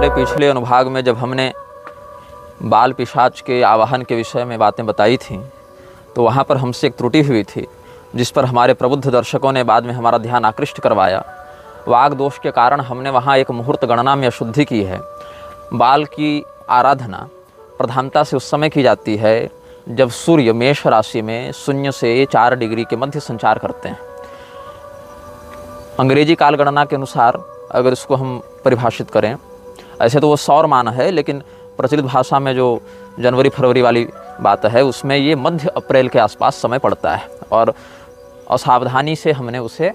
हमारे पिछले अनुभाग में जब हमने बाल पिशाच के आवाहन के विषय में बातें बताई थीं, तो वहाँ पर हमसे एक त्रुटि हुई थी, जिस पर हमारे प्रबुद्ध दर्शकों ने बाद में हमारा ध्यान आकृष्ट करवाया। वाग दोष के कारण हमने वहाँ एक मुहूर्त गणना में अशुद्धि की है। बाल की आराधना प्रधानता से उस समय की जाती है जब सूर्य मेष राशि में 0 से 4 डिग्री के मध्य संचार करते हैं। अंग्रेजी काल गणना के अनुसार अगर इसको हम परिभाषित करें, ऐसे तो वो सौर मान है, लेकिन प्रचलित भाषा में जो जनवरी फरवरी वाली बात है उसमें ये मध्य अप्रैल के आसपास समय पड़ता है, और असावधानी से हमने उसे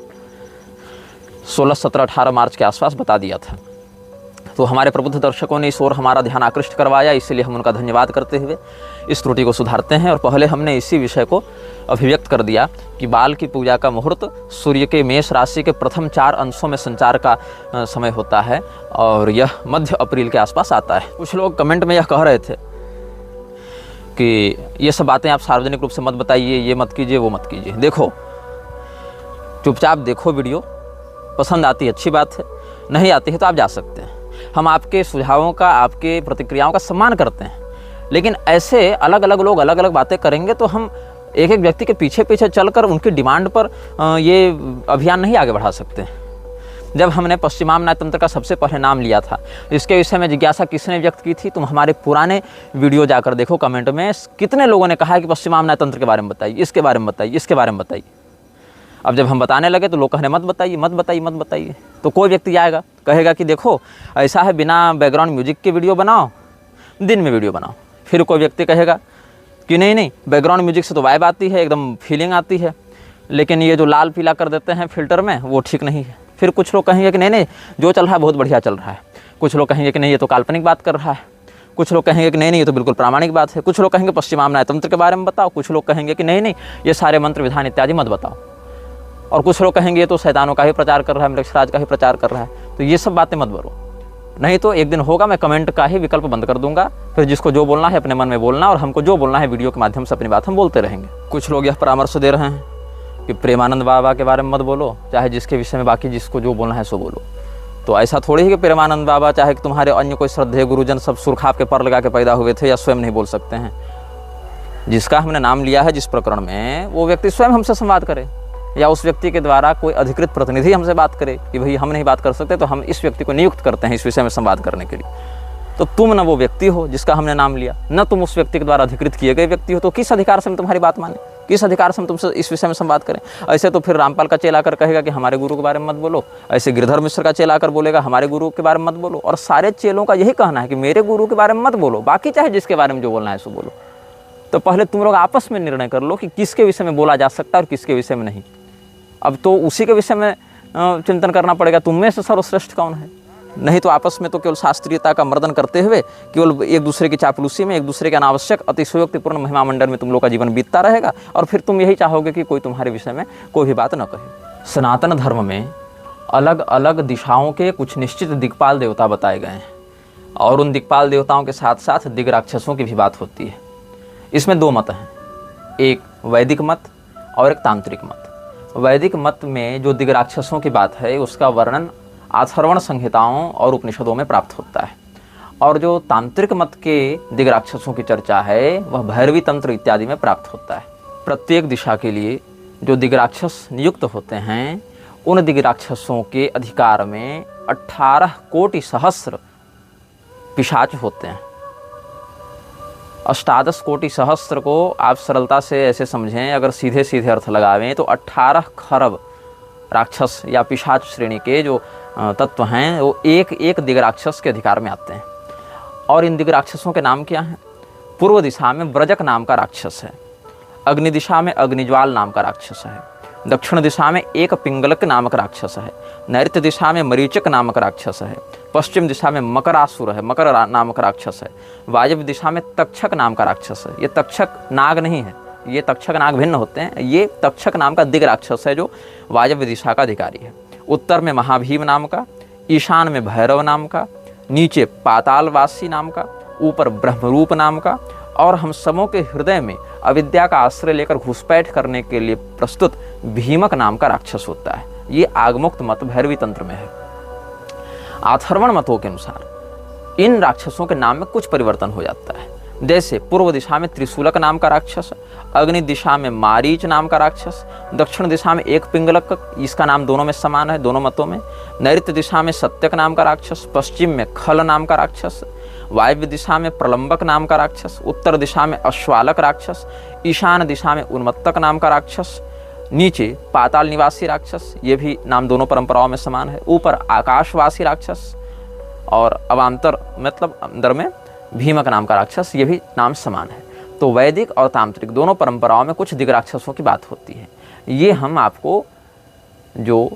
16, 17, 18 मार्च के आसपास बता दिया था। तो हमारे प्रबुद्ध दर्शकों ने इस ओर हमारा ध्यान आकृष्ट करवाया, इसलिए हम उनका धन्यवाद करते हुए इस त्रुटि को सुधारते हैं। और पहले हमने इसी विषय को अभिव्यक्त कर दिया कि बाल की पूजा का मुहूर्त सूर्य के मेष राशि के प्रथम 4 अंशों में संचार का समय होता है, और यह मध्य अप्रैल के आसपास आता है। कुछ लोग कमेंट में यह कह रहे थे कि ये सब बातें आप सार्वजनिक रूप से मत बताइए, ये मत कीजिए, वो मत कीजिए। देखो, चुपचाप देखो वीडियो, पसंद आती है अच्छी बात है, नहीं आती है तो आप जा सकते हैं। हम आपके सुझावों का, आपके प्रतिक्रियाओं का सम्मान करते हैं, लेकिन ऐसे अलग अलग लोग अलग अलग बातें करेंगे तो हम एक एक व्यक्ति के पीछे पीछे चलकर उनकी डिमांड पर ये अभियान नहीं आगे बढ़ा सकते। जब हमने पश्चिमाम्नाय तंत्र का सबसे पहले नाम लिया था, इसके विषय में जिज्ञासा किसने व्यक्त की थी? तुम हमारे पुराने वीडियो जाकर देखो, कमेंट में कितने लोगों ने कहा कि पश्चिमाम्नाय तंत्र के बारे में बताइए, इसके बारे में बताइए, इसके बारे में बताइए। अब जब हम बताने लगे तो लोग कहने मत बताइए, मत बताइए, मत बताइए। तो कोई व्यक्ति आएगा, कहेगा कि देखो ऐसा है, बिना बैकग्राउंड म्यूजिक के वीडियो बनाओ, दिन में वीडियो बनाओ। फिर कोई व्यक्ति कहेगा कि नहीं नहीं, बैकग्राउंड म्यूजिक से तो वाइब आती है, एकदम फीलिंग आती है, लेकिन ये जो लाल पीला कर देते हैं फिल्टर में वो ठीक नहीं है। फिर कुछ लोग कहेंगे कि नहीं नहीं, जो चल रहा है बहुत बढ़िया चल रहा है। कुछ लोग कहेंगे कि नहीं, ये तो काल्पनिक बात कर रहा है। कुछ लोग कहेंगे कि नहीं नहीं, ये तो बिल्कुल प्रामाणिक बात है। कुछ लोग कहेंगे पश्चिमाम्नाय तंत्र के बारे में बताओ। कुछ लोग कहेंगे कि नहीं नहीं, ये सारे मंत्र विधान इत्यादि मत बताओ। और कुछ लोग कहेंगे ये तो शैतानों का ही प्रचार कर रहा है, मृक्षराज का ही प्रचार कर रहा है। तो ये सब बातें मत बोलो, नहीं तो एक दिन होगा मैं कमेंट का ही विकल्प बंद कर दूंगा। फिर जिसको जो बोलना है अपने मन में बोलना, और हमको जो बोलना है वीडियो के माध्यम से अपनी बात हम बोलते रहेंगे। कुछ लोग यह परामर्श दे रहे हैं कि प्रेमानंद बाबा के बारे में मत बोलो, चाहे जिसके विषय में बाकी जिसको जो बोलना है सो बोलो। तो ऐसा थोड़ी ही कि प्रेमानंद बाबा चाहे कि तुम्हारे अन्य कोई श्रद्धेय गुरुजन सब सुरखाप के पर लगा के पैदा हुए थे या स्वयं नहीं बोल सकते हैं। जिसका हमने नाम लिया है जिस प्रकरण में, वो व्यक्ति स्वयं हमसे संवाद करे, या उस व्यक्ति के द्वारा कोई अधिकृत प्रतिनिधि हमसे बात करे कि भाई हम नहीं बात कर सकते तो हम इस व्यक्ति को नियुक्त करते हैं इस विषय में संवाद करने के लिए। तो तुम न वो व्यक्ति हो जिसका हमने नाम लिया, न तुम उस व्यक्ति के द्वारा अधिकृत किए गए व्यक्ति हो, तो किस अधिकार से हम तुम्हारी बात माने, किस अधिकार से हम तुमसे इस विषय में संवाद करें? ऐसे तो फिर रामपाल का चेला आकर कहेगा कि हमारे गुरु के बारे में मत बोलो, ऐसे गिरधर मिश्र का चेला आकर बोलेगा हमारे गुरु के बारे में मत बोलो। और सारे चेलों का यही कहना है कि मेरे गुरु के बारे में मत बोलो, बाकी चाहे जिसके बारे में जो बोलना है सो बोलो। तो पहले तुम लोग आपस में निर्णय कर लो कि किसके विषय में बोला जा सकता है और किसके विषय में नहीं। अब तो उसी के विषय में चिंतन करना पड़ेगा, तुम में से सर्वश्रेष्ठ कौन है। नहीं तो आपस में तो केवल शास्त्रीयता का मर्दन करते हुए, केवल एक दूसरे की चापलूसी में, एक दूसरे के अनावश्यक अतिशयोक्तिपूर्ण महिमा मंडल में तुम लोग का जीवन बीतता रहेगा, और फिर तुम यही चाहोगे कि कोई तुम्हारे विषय में कोई भी बात न कहे। सनातन धर्म में अलग अलग दिशाओं के कुछ निश्चित दिक्पाल देवता बताए गए हैं, और उन दिक्पाल देवताओं के साथ साथ दिग्राक्षसों की भी बात होती है। इसमें 2 मत हैं, एक वैदिक मत और एक तांत्रिक मत। वैदिक मत में जो दिग्राक्षसों की बात है उसका वर्णन अथर्वण संहिताओं और उपनिषदों में प्राप्त होता है, और जो तांत्रिक मत के दिग्राक्षसों की चर्चा है वह भैरवी तंत्र इत्यादि में प्राप्त होता है। प्रत्येक दिशा के लिए जो दिग्राक्षस नियुक्त होते हैं, उन दिग्राक्षसों के अधिकार में 18 कोटि सहस्र पिशाच होते हैं। 18 कोटि सहस्त्र को आप सरलता से ऐसे समझें, अगर सीधे सीधे अर्थ लगावें तो 18 खरब राक्षस या पिशाच श्रेणी के जो तत्व हैं वो एक एक दिग्राक्षस के अधिकार में आते हैं। और इन दिग्राक्षसों के नाम क्या हैं? पूर्व दिशा में व्रजक नाम का राक्षस है, अग्नि दिशा में अग्निज्वाल नाम का राक्षस है, दक्षिण दिशा में एक पिंगलक नामक राक्षस है, नैऋत्य दिशा में मरीचक नामक राक्षस है, पश्चिम दिशा में मकरासुर है, मकर नामक राक्षस है, वायव्य दिशा में तक्षक नाम का राक्षस है। ये तक्षक नाग नहीं है, ये तक्षक नाग भिन्न होते हैं। ये तक्षक नाम का दिग राक्षस है जो वायव्य दिशा का अधिकारी है। उत्तर में महाभीम नाम का, ईशान में भैरव नाम का, नीचे पातालवासी नाम का, ऊपर ब्रह्मरूप नाम का, और हम सबों के हृदय में अविद्या का आश्रय लेकर घुसपैठ करने के लिए प्रस्तुत भीमक नाम का राक्षस होता है। ये आगमुक्त मत भैरवी तंत्र में है। अथर्वण मतों के अनुसार इन राक्षसों के नाम में कुछ परिवर्तन हो जाता है। जैसे पूर्व दिशा में त्रिशूलक नाम का राक्षस, अग्नि दिशा में मारीच नाम का राक्षस, दक्षिण दिशा में एक पिंगलक, इसका नाम दोनों में समान है, दोनों मतों में। नैऋत्य दिशा में सत्यक नाम का राक्षस, पश्चिम में खल नाम का राक्षस, वायव्य दिशा में प्रलंबक नाम का राक्षस, उत्तर दिशा में अश्वालक राक्षस, ईशान दिशा में उन्मत्तक नाम का राक्षस, नीचे पाताल निवासी राक्षस, ये भी नाम दोनों परंपराओं में समान है, ऊपर आकाशवासी राक्षस, और अवांतर मतलब अंदर में भीमक नाम का राक्षस, ये भी नाम समान है। तो वैदिक और तांत्रिक दोनों परंपराओं में कुछ दिग्राक्षसों की बात होती है। ये हम आपको जो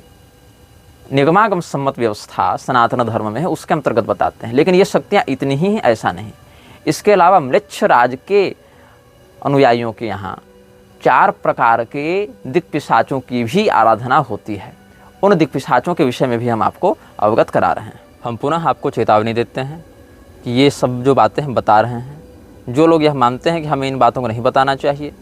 निगमागम सम्मत व्यवस्था सनातन धर्म में है उसके अंतर्गत बताते हैं। लेकिन ये शक्तियाँ इतनी ही हैं ऐसा नहीं। इसके अलावा म्लेच्छ राज के अनुयायियों के यहाँ 4 प्रकार के दिक्पिशाचों की भी आराधना होती है। उन दिक्पिशाचों के विषय में भी हम आपको अवगत करा रहे हैं। हम पुनः आपको चेतावनी देते हैं कि ये सब जो बातें हम बता रहे हैं, जो लोग यह मानते हैं कि हमें इन बातों को नहीं बताना चाहिए,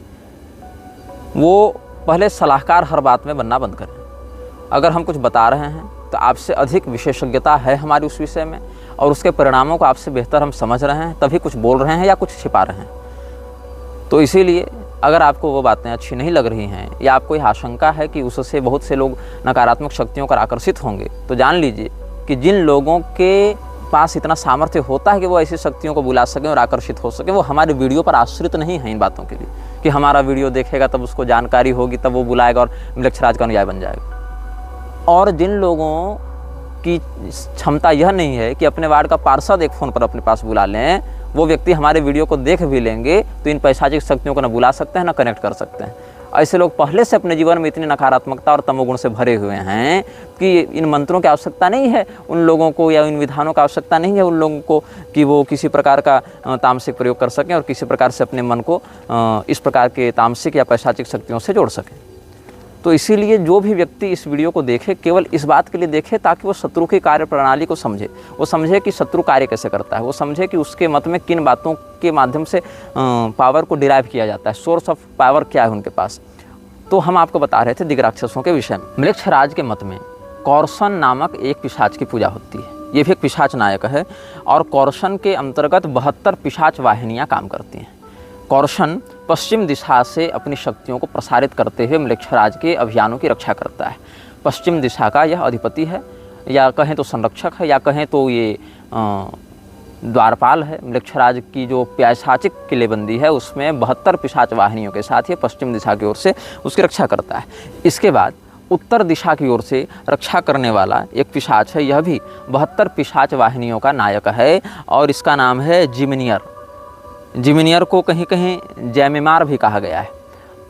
वो पहले सलाहकार हर बात में बनना बंद करें। अगर हम कुछ बता रहे हैं तो आपसे अधिक विशेषज्ञता है हमारी उस विषय में, और उसके परिणामों को आपसे बेहतर हम समझ रहे हैं, तभी कुछ बोल रहे हैं या कुछ छिपा रहे हैं। तो इसीलिए अगर आपको वो बातें अच्छी नहीं लग रही हैं या आपको यह आशंका है कि उससे बहुत से लोग नकारात्मक शक्तियों पर आकर्षित होंगे, तो जान लीजिए कि जिन लोगों के पास इतना सामर्थ्य होता है कि वो ऐसी शक्तियों को बुला सकें और आकर्षित हो सकें, वो हमारे वीडियो पर आश्रित नहीं है इन बातों के लिए कि हमारा वीडियो देखेगा तब उसको जानकारी होगी, तब वो बुलाएगा और म्लेच्छराज का अनुयायी बन जाएगा। और जिन लोगों की क्षमता यह नहीं है कि अपने वार्ड का पार्षद एक फ़ोन पर अपने पास बुला लें, वो व्यक्ति हमारे वीडियो को देख भी लेंगे तो इन पैशाचिक शक्तियों को न बुला सकते हैं न कनेक्ट कर सकते हैं। ऐसे लोग पहले से अपने जीवन में इतनी नकारात्मकता और तमोगुण से भरे हुए हैं कि इन मंत्रों की आवश्यकता नहीं है उन लोगों को, या इन विधानों की आवश्यकता नहीं है उन लोगों को कि वो किसी प्रकार का तामसिक प्रयोग कर सकें और किसी प्रकार से अपने मन को इस प्रकार के तामसिक या पैशाचिक शक्तियों से जोड़ सकें। तो इसीलिए जो भी व्यक्ति इस वीडियो को देखे केवल इस बात के लिए देखे ताकि वो शत्रु की कार्य प्रणाली को समझे, वो समझे कि शत्रु कार्य कैसे करता है, वो समझे कि उसके मत में किन बातों के माध्यम से पावर को डिराइव किया जाता है, सोर्स ऑफ पावर क्या है उनके पास। तो हम आपको बता रहे थे दिग्राक्षसों के विषय में। म्लेच्छराज के मत में कौरसन नामक एक पिशाच की पूजा होती है। ये भी एक पिशाच नायक है और कौरसन के अंतर्गत 72 पिशाच वाहिनियाँ काम करती हैं। कौरसन पश्चिम दिशा से अपनी शक्तियों को प्रसारित करते हुए म्लेच्छराज के अभियानों की रक्षा करता है। पश्चिम दिशा का यह अधिपति है, या कहें तो संरक्षक है, या कहें तो ये द्वारपाल है। म्लेच्छराज की जो पैशाचिक किलेबंदी है उसमें 72 पिशाच वाहिनियों के साथ ये पश्चिम दिशा की ओर से उसकी रक्षा करता है। इसके बाद उत्तर दिशा की ओर से रक्षा करने वाला एक पिशाच है, यह भी 72 पिशाच वाहिनियों का नायक है और इसका नाम है जिमिनियर। जिमिनियर को कहीं कहीं जैमिमार भी कहा गया है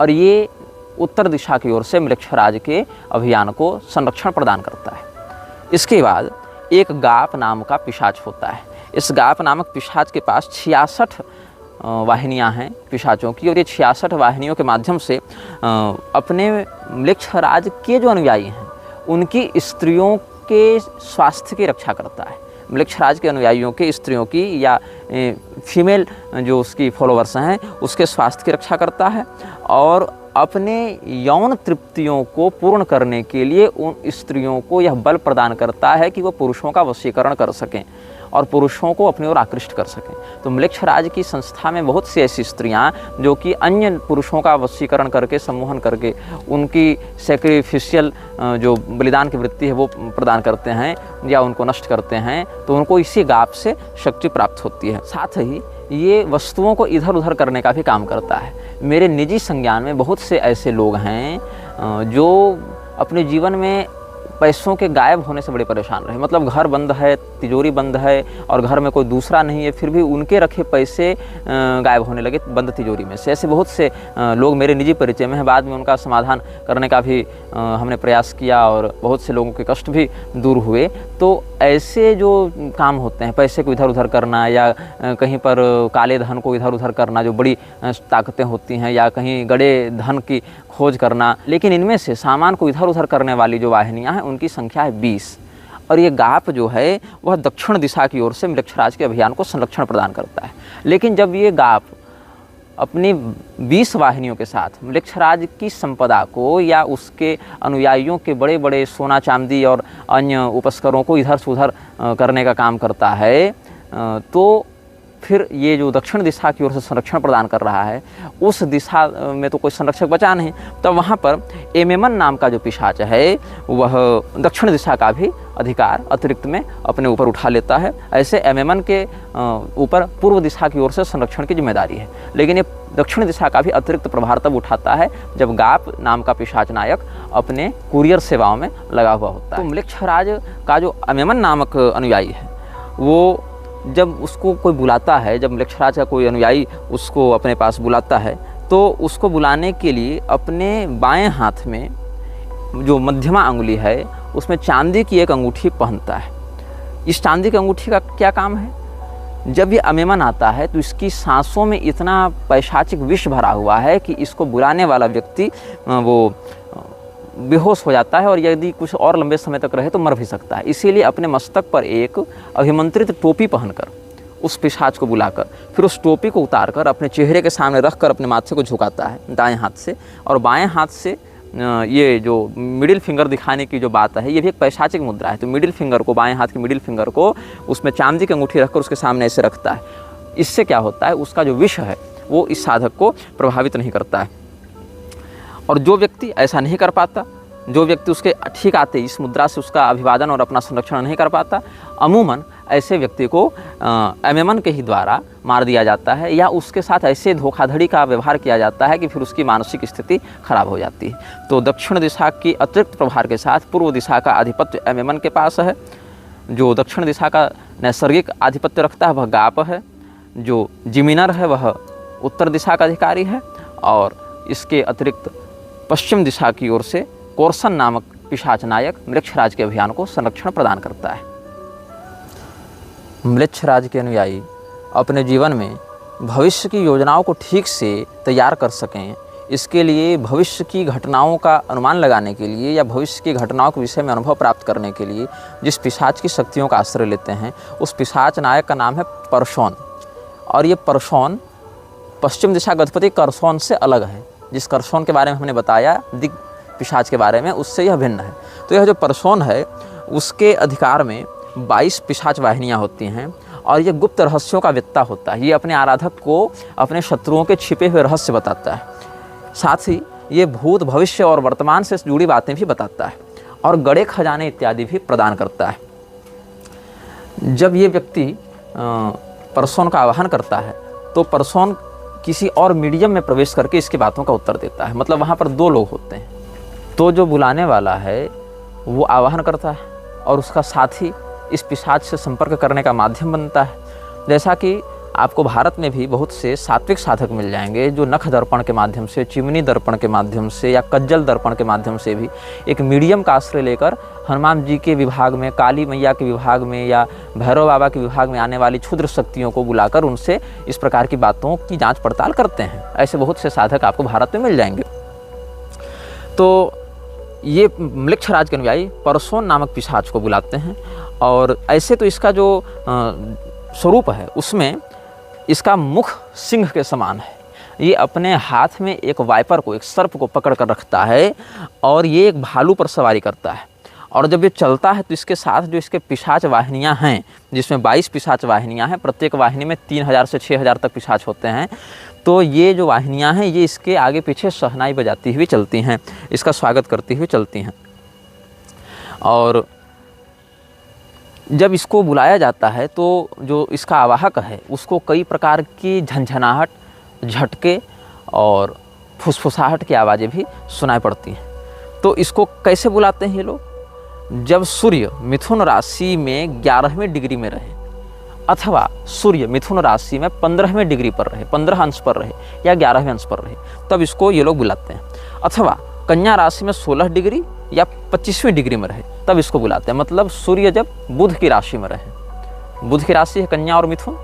और ये उत्तर दिशा की ओर से म्लेच्छराज के अभियान को संरक्षण प्रदान करता है। इसके बाद एक गाप नाम का पिशाच होता है। इस गाप नामक पिशाच के पास 66 वाहिनियाँ हैं पिशाचों की, और ये 66 वाहिनियों के माध्यम से अपने म्लेच्छराज के जो अनुयायी हैं उनकी स्त्रियों के स्वास्थ्य की रक्षा करता है। म्लेच्छराज के अनुयायियों के स्त्रियों की या फीमेल जो उसकी फॉलोअर्स हैं उसके स्वास्थ्य की रक्षा करता है और अपने यौन तृप्तियों को पूर्ण करने के लिए उन स्त्रियों को यह बल प्रदान करता है कि वो पुरुषों का वशीकरण कर सकें और पुरुषों को अपनी ओर आकृष्ट कर सकें। तो म्लेच्छराज की संस्था में बहुत सी ऐसी स्त्रियां जो कि अन्य पुरुषों का वशीकरण करके, सम्मोहन करके उनकी सैक्रिफिशियल जो बलिदान की वृत्ति है वो प्रदान करते हैं या उनको नष्ट करते हैं, तो उनको इसी गाप से शक्ति प्राप्त होती है। साथ ही ये वस्तुओं को इधर उधर करने का भी काम करता है। मेरे निजी संज्ञान में बहुत से ऐसे लोग हैं जो अपने जीवन में पैसों के गायब होने से बड़े परेशान रहे। मतलब घर बंद है, तिजोरी बंद है और घर में कोई दूसरा नहीं है, फिर भी उनके रखे पैसे गायब होने लगे बंद तिजोरी में से। ऐसे बहुत से लोग मेरे निजी परिचय में हैं। बाद में उनका समाधान करने का भी हमने प्रयास किया और बहुत से लोगों के कष्ट भी दूर हुए। तो ऐसे जो काम होते हैं, पैसे को इधर उधर करना या कहीं पर काले धन को इधर उधर करना, जो बड़ी ताकतें होती हैं, या कहीं गड़े धन की खोज करना, लेकिन इनमें से सामान को इधर उधर करने वाली जो वाहिनियाँ हैं उनकी संख्या है 20। और ये गाप जो है वह दक्षिण दिशा की ओर से म्लेच्छराज के अभियान को संरक्षण प्रदान करता है। लेकिन जब ये गाप अपनी 20 वाहिनियों के साथ म्लेच्छराज की संपदा को या उसके अनुयायियों के बड़े बड़े सोना चांदी और अन्य उपस्करों को इधर से उधर करने का काम करता है, तो फिर ये जो दक्षिण दिशा की ओर से संरक्षण प्रदान कर रहा है, उस दिशा में तो कोई संरक्षक बचा नहीं। तब वहाँ पर एमेमन नाम का जो पिशाच है वह दक्षिण दिशा का भी अधिकार अतिरिक्त में अपने ऊपर उठा लेता है। ऐसे एमेमन के ऊपर पूर्व दिशा की ओर से संरक्षण की जिम्मेदारी है, लेकिन ये दक्षिण दिशा का भी अतिरिक्त प्रभार तब उठाता है जब गाप नाम का पिशाच नायक अपने कुरियर सेवाओं में लगा हुआ होता है। तो म्लेच्छराज का जो एमेमन नामक अनुयायी है, वो जब उसको कोई बुलाता है, जब म्लेच्छराज का कोई अनुयायी उसको अपने पास बुलाता है, तो उसको बुलाने के लिए अपने बाएं हाथ में जो मध्यमा अंगुली है उसमें चांदी की एक अंगूठी पहनता है। इस चांदी की अंगूठी का क्या काम है? जब ये एमेमन आता है तो इसकी सांसों में इतना पैशाचिक विष भरा हुआ है कि इसको बुलाने वाला व्यक्ति वो बेहोश हो जाता है और यदि कुछ और लंबे समय तक रहे तो मर भी सकता है। इसीलिए अपने मस्तक पर एक अभिमंत्रित टोपी पहनकर उस पिशाच को बुलाकर फिर उस टोपी को उतारकर अपने चेहरे के सामने रखकर अपने माथे को झुकाता है दाएं हाथ से, और बाएं हाथ से ये जो मिडिल फिंगर दिखाने की जो बात है, ये भी एक पैशाचिक मुद्रा है। तो मिडिल फिंगर को, बाएं हाथ की मिडिल फिंगर को उसमें चांदी की अंगूठी रखकर उसके सामने ऐसे रखता है। इससे क्या होता है, उसका जो विष है वो इस साधक को प्रभावित नहीं करता है। और जो व्यक्ति ऐसा नहीं कर पाता, जो व्यक्ति उसके ठीक आते इस मुद्रा से उसका अभिवादन और अपना संरक्षण नहीं कर पाता, अमूमन ऐसे व्यक्ति को एमेमन के ही द्वारा मार दिया जाता है या उसके साथ ऐसे धोखाधड़ी का व्यवहार किया जाता है कि फिर उसकी मानसिक स्थिति खराब हो जाती है। तो दक्षिण दिशा की अतिरिक्त प्रभार के साथ पूर्व दिशा का आधिपत्य एमेमन के पास है। जो दक्षिण दिशा का नैसर्गिक आधिपत्य रखता है वह गाप है। जो जिमिनर है वह उत्तर दिशा का अधिकारी है, और इसके अतिरिक्त पश्चिम दिशा की ओर से कोरसन नामक पिशाच नायक म्लेच्छराज के अभियान को संरक्षण प्रदान करता है। म्लेच्छराज के अनुयायी अपने जीवन में भविष्य की योजनाओं को ठीक से तैयार कर सकें, इसके लिए भविष्य की घटनाओं का अनुमान लगाने के लिए या भविष्य की घटनाओं के विषय में अनुभव प्राप्त करने के लिए जिस पिशाच की शक्तियों का आश्रय लेते हैं, उस पिशाच नायक का नाम है परसोन। और ये परसोन पश्चिम दिशा का अधिपति करसोन से अलग है। जिस करसोन के बारे में हमने बताया दिग पिशाच के बारे में, उससे यह भिन्न है। तो यह जो परसोन है उसके अधिकार में 22 पिशाच वाहिनियाँ होती हैं, और ये गुप्त रहस्यों का वेत्ता होता है। ये अपने आराधक को अपने शत्रुओं के छिपे हुए रहस्य बताता है। साथ ही ये भूत, भविष्य और वर्तमान से जुड़ी बातें भी बताता है, और गड़े खजाने इत्यादि भी प्रदान करता है। जब ये व्यक्ति परसोन का आवाहन करता है तो परसोन किसी और मीडियम में प्रवेश करके इसकी बातों का उत्तर देता है। मतलब वहाँ पर दो लोग होते हैं। तो जो बुलाने वाला है वो आवाहन करता है और उसका साथी इस पिशाच से संपर्क करने का माध्यम बनता है। जैसा कि आपको भारत में भी बहुत से सात्विक साधक मिल जाएंगे जो नख दर्पण के माध्यम से, चिमनी दर्पण के माध्यम से या कज्जल दर्पण के माध्यम से भी एक मीडियम का आश्रय लेकर हनुमान जी के विभाग में, काली मैया के विभाग में या भैरव बाबा के विभाग में आने वाली क्षुद्र शक्तियों को बुलाकर उनसे इस प्रकार की बातों की जांच पड़ताल करते हैं। ऐसे बहुत से साधक आपको भारत में मिल जाएंगे। तो ये म्लेच्छराज के अनुयायी परसोन नामक पिशाच को बुलाते हैं, और ऐसे तो इसका जो स्वरूप है उसमें इसका मुख सिंह के समान है। ये अपने हाथ में एक वाइपर को, एक सर्प को पकड़ कर रखता है, और ये एक भालू पर सवारी करता है। और जब ये चलता है तो इसके साथ जो इसके पिशाच वाहिनियाँ हैं, जिसमें 22 पिशाच वाहिनियाँ हैं, प्रत्येक वाहिनी में 3000 से 6000 तक पिशाच होते हैं। तो ये जो वाहिनियाँ हैं ये इसके आगे पीछे शहनाई बजाती हुई चलती हैं, इसका स्वागत करती हुई चलती हैं। और जब इसको बुलाया जाता है तो जो इसका आवाहक है उसको कई प्रकार की झंझनाहट, झटके और फुसफुसाहट की आवाज़ें भी सुनाई पड़ती हैं। तो इसको कैसे बुलाते हैं ये लोग? जब सूर्य मिथुन राशि में 11वें डिग्री में रहे, अथवा सूर्य मिथुन राशि में 15वें डिग्री पर रहे, 15 अंश पर रहे या 11वें अंश पर रहे, तब इसको ये लोग बुलाते हैं। अथवा कन्या राशि में 16 डिग्री या 25वीं डिग्री में रहे, तब इसको बुलाते हैं। मतलब सूर्य जब बुध की राशि में रहे, बुध की राशि है कन्या और मिथुन,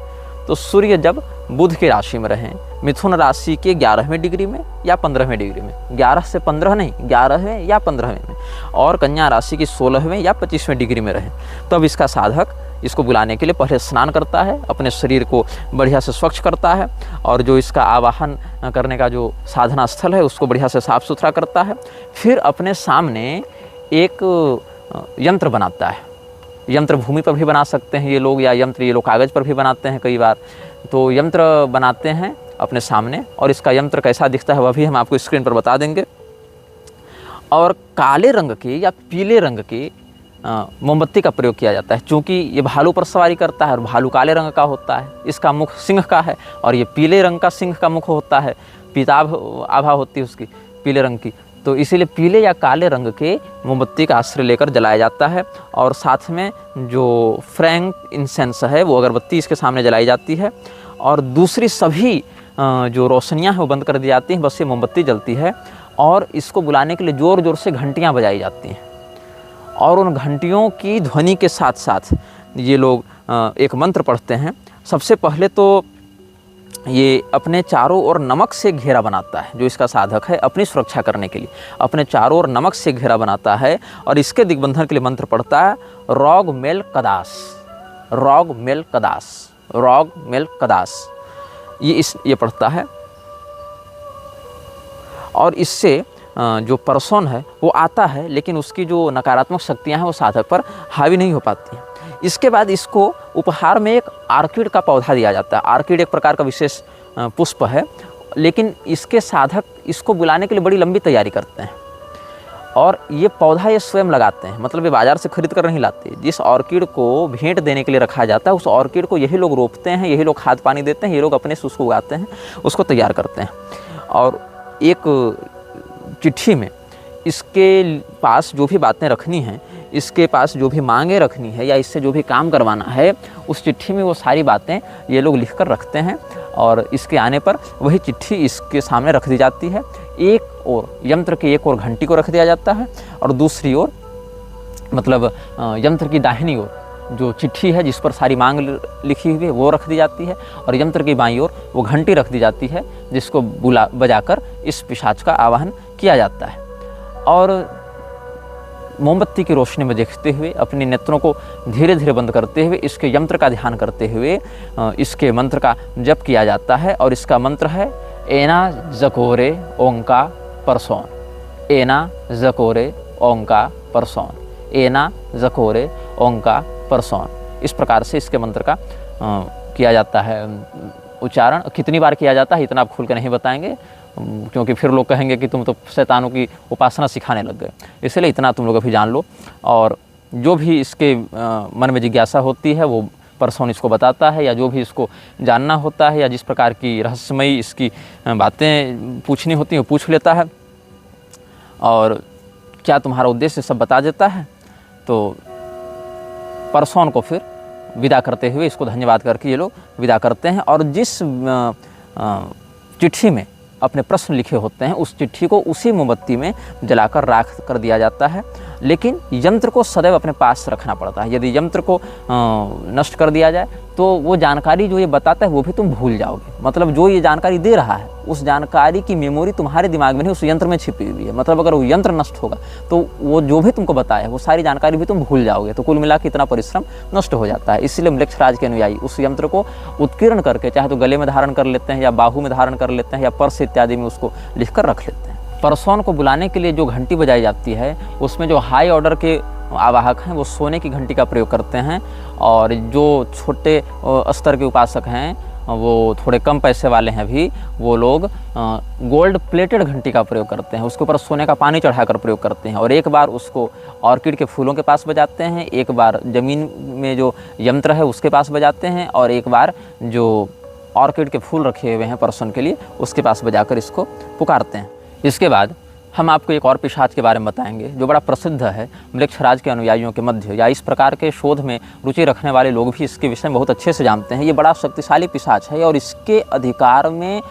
तो सूर्य जब बुध की राशि में रहे, मिथुन राशि के 11वें डिग्री में या 15वें डिग्री में, 11 से 15 नहीं, 11वें या 15वें में, और कन्या राशि की 16वें या 25वें डिग्री में रहे, तब इसका साधक इसको बुलाने के लिए पहले स्नान करता है, अपने शरीर को बढ़िया से स्वच्छ करता है, और जो इसका आवाहन करने का जो साधना स्थल है उसको बढ़िया से साफ सुथरा करता है। फिर अपने सामने एक यंत्र बनाता है, यंत्र भूमि पर भी बना सकते हैं ये लोग, या यंत्र ये लोग कागज़ पर भी बनाते हैं कई बार। तो यंत्र बनाते हैं अपने सामने, और इसका यंत्र कैसा दिखता है वह भी हम आपको स्क्रीन पर बता देंगे। और काले रंग के या पीले रंग के मोमबत्ती का प्रयोग किया जाता है, क्योंकि ये भालू पर सवारी करता है और भालू काले रंग का होता है, इसका मुख सिंह का है, और ये पीले रंग का सिंह का मुख होता है, पीताभ आभा होती है उसकी पीले रंग की। तो इसीलिए पीले या काले रंग के मोमबत्ती का आश्रय लेकर जलाया जाता है। और साथ में जो फ्रैंक इंसेंस है वो अगरबत्ती इसके सामने जलाई जाती है, और दूसरी सभी जो रोशनियाँ हैं वो बंद कर दी जाती हैं, बस ये मोमबत्ती जलती है। और इसको बुलाने के लिए ज़ोर ज़ोर से घंटियाँ बजाई जाती हैं, और उन घंटियों की ध्वनि के साथ साथ ये लोग एक मंत्र पढ़ते हैं। सबसे पहले तो ये अपने चारों ओर नमक से घेरा बनाता है, जो इसका साधक है अपनी सुरक्षा करने के लिए अपने चारों ओर नमक से घेरा बनाता है, और इसके दिग्बंधन के लिए मंत्र पढ़ता है रॉग मेल कदास, रॉग मेल कदास, रॉग मेल कदास, ये पढ़ता है। और इससे जो पर्सन है वो आता है, लेकिन उसकी जो नकारात्मक शक्तियाँ हैं वो साधक पर हावी नहीं हो पाती हैं। इसके बाद इसको उपहार में एक आर्किड का पौधा दिया जाता है। आर्किड एक प्रकार का विशेष पुष्प है, लेकिन इसके साधक इसको बुलाने के लिए बड़ी लंबी तैयारी करते हैं, और ये पौधा ये स्वयं लगाते हैं, मतलब ये बाज़ार से खरीद कर नहीं लाते। जिस ऑर्किड को भेंट देने के लिए रखा जाता है उस ऑर्किड को यही लोग रोपते हैं, यही लोग खाद पानी देते हैं, ये लोग अपने से उसको उगाते हैं, उसको तैयार करते हैं। और एक चिट्ठी में इसके पास जो भी बातें रखनी हैं, इसके पास जो भी मांगे रखनी है, या इससे जो भी काम करवाना है, उस चिट्ठी में वो सारी बातें ये लोग लिख कर रखते हैं, और इसके आने पर वही चिट्ठी इसके सामने रख दी जाती है। एक और यंत्र की एक और घंटी को रख दिया जाता है, और दूसरी ओर मतलब यंत्र की दाहिनी ओर जो चिट्ठी है जिस पर सारी मांग लिखी हुई है वो रख दी जाती है, और यंत्र की बाईं ओर वो घंटी रख दी जाती है, जिसको बजाकर इस पिशाच का आवाहन किया जाता है। और मोमबत्ती की रोशनी में देखते हुए, अपने नेत्रों को धीरे धीरे बंद करते हुए, इसके यंत्र का ध्यान करते हुए इसके मंत्र का जप किया जाता है। और इसका मंत्र है एना जकोरे ओंका परसोन, एना जकोरे ओंका परसोन, एना जकोरे ओंका परसोन। इस प्रकार से इसके मंत्र का किया जाता है उच्चारण। कितनी बार किया जाता है इतना आप खुल के नहीं बताएंगे, क्योंकि फिर लोग कहेंगे कि तुम तो शैतानों की उपासना सिखाने लग गए, इसलिए इतना तुम लोग अभी जान लो। और जो भी इसके मन में जिज्ञासा होती है वो परसोन इसको बताता है, या जो भी इसको जानना होता है, या जिस प्रकार की रहस्यमयी इसकी बातें पूछनी होती हैं वो पूछ लेता है, और क्या तुम्हारा उद्देश्य सब बता देता है। तो परसोन को फिर विदा करते हुए इसको धन्यवाद करके ये लोग विदा करते हैं। और जिस चिट्ठी में अपने प्रश्न लिखे होते हैं उस चिट्ठी को उसी मोमबत्ती में जलाकर राख कर दिया जाता है, लेकिन यंत्र को सदैव अपने पास रखना पड़ता है। यदि यंत्र को नष्ट कर दिया जाए तो वो जानकारी जो ये बताता है वो भी तुम भूल जाओगे। मतलब जो ये जानकारी दे रहा है उस जानकारी की मेमोरी तुम्हारे दिमाग में नहीं, उस यंत्र में छिपी हुई है। मतलब अगर वो यंत्र नष्ट होगा तो वो जो भी तुमको बताया वो सारी जानकारी भी तुम भूल जाओगे। तो कुल मिला के इतना परिश्रम नष्ट हो जाता है। इसलिए म्लेच्छराज के अनुयायी उस यंत्र को उत्कीर्ण करके चाहे तो गले में धारण कर लेते हैं, या बाहू में धारण कर लेते हैं, या पर्स इत्यादि में उसको लिख कर रख लेते हैं। परसोन को बुलाने के लिए जो घंटी बजाई जाती है उसमें जो हाई ऑर्डर के आवाहक हैं वो सोने की घंटी का प्रयोग करते हैं, और जो छोटे स्तर के उपासक हैं वो थोड़े कम पैसे वाले हैं भी, वो लोग गोल्ड प्लेटेड घंटी का प्रयोग करते हैं। उसके ऊपर सोने का पानी चढ़ाकर प्रयोग करते हैं, और एक बार उसको ऑर्किड के फूलों के पास बजाते हैं, एक बार ज़मीन में जो यंत्र है उसके पास बजाते हैं, और एक बार जो ऑर्किड के फूल रखे हुए हैं परसोन के लिए उसके पास बजाकर इसको पुकारते हैं। इसके बाद हम आपको एक और पिशाच के बारे में बताएंगे जो बड़ा प्रसिद्ध है म्लेच्छराज के अनुयायियों के मध्य, या इस प्रकार के शोध में रुचि रखने वाले लोग भी इसके विषय में बहुत अच्छे से जानते हैं। ये बड़ा शक्तिशाली पिशाच है, और इसके अधिकार में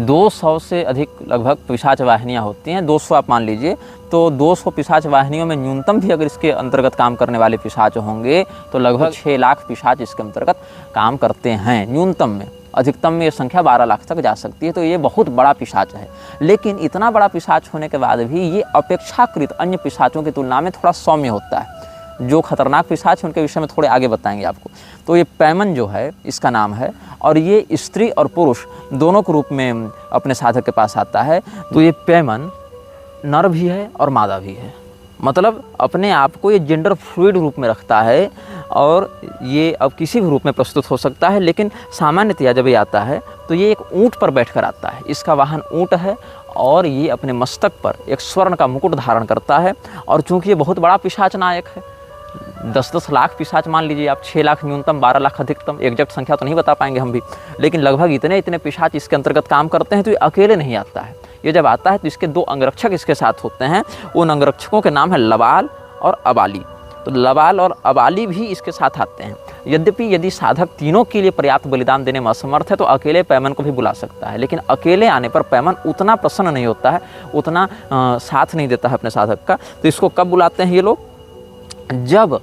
200 से अधिक लगभग पिशाच वाहिनियाँ होती हैं। 200 आप मान लीजिए, तो 200 पिशाच वाहिनियों में न्यूनतम भी अगर इसके अंतर्गत काम करने वाले पिशाच होंगे तो लगभग 6 लाख पिशाच इसके अंतर्गत काम करते हैं न्यूनतम में। अधिकतम में ये संख्या 12 लाख तक जा सकती है। तो ये बहुत बड़ा पिशाच है, लेकिन इतना बड़ा पिशाच होने के बाद भी ये अपेक्षाकृत अन्य पिशाचों की तुलना में थोड़ा सौम्य होता है। जो खतरनाक पिशाच है उनके विषय में थोड़े आगे बताएंगे आपको। तो ये पैमन जो है इसका नाम है, और ये स्त्री और पुरुष दोनों के रूप में अपने साधक के पास आता है। तो ये पैमन नर भी है और मादा भी है। मतलब अपने आप को ये जेंडर फ्लूइड रूप में रखता है और ये अब किसी भी रूप में प्रस्तुत हो सकता है, लेकिन सामान्यतया जब ये आता है तो ये एक ऊँट पर बैठकर आता है। इसका वाहन ऊँट है और ये अपने मस्तक पर एक स्वर्ण का मुकुट धारण करता है। और चूंकि ये बहुत बड़ा पिशाच नायक है, 10-10 लाख पिशाच मान लीजिए आप, 6 लाख न्यूनतम, 12 लाख अधिकतम, एग्जैक्ट संख्या तो नहीं बता पाएंगे हम भी, लेकिन लगभग इतने पिशाच इसके अंतर्गत काम करते हैं। तो ये अकेले नहीं आता है, ये जब आता है तो इसके 2 अंगरक्षक इसके साथ होते हैं। उन अंगरक्षकों के नाम है लबाल और अबाली। तो लबाल और अबाली भी इसके साथ आते हैं। यद्यपि यदि साधक तीनों के लिए पर्याप्त बलिदान देने में असमर्थ है तो अकेले पैमन को भी बुला सकता है, लेकिन अकेले आने पर पैमन उतना प्रसन्न नहीं होता है, उतना साथ नहीं देता है अपने साधक का। तो इसको कब बुलाते हैं ये लोग? जब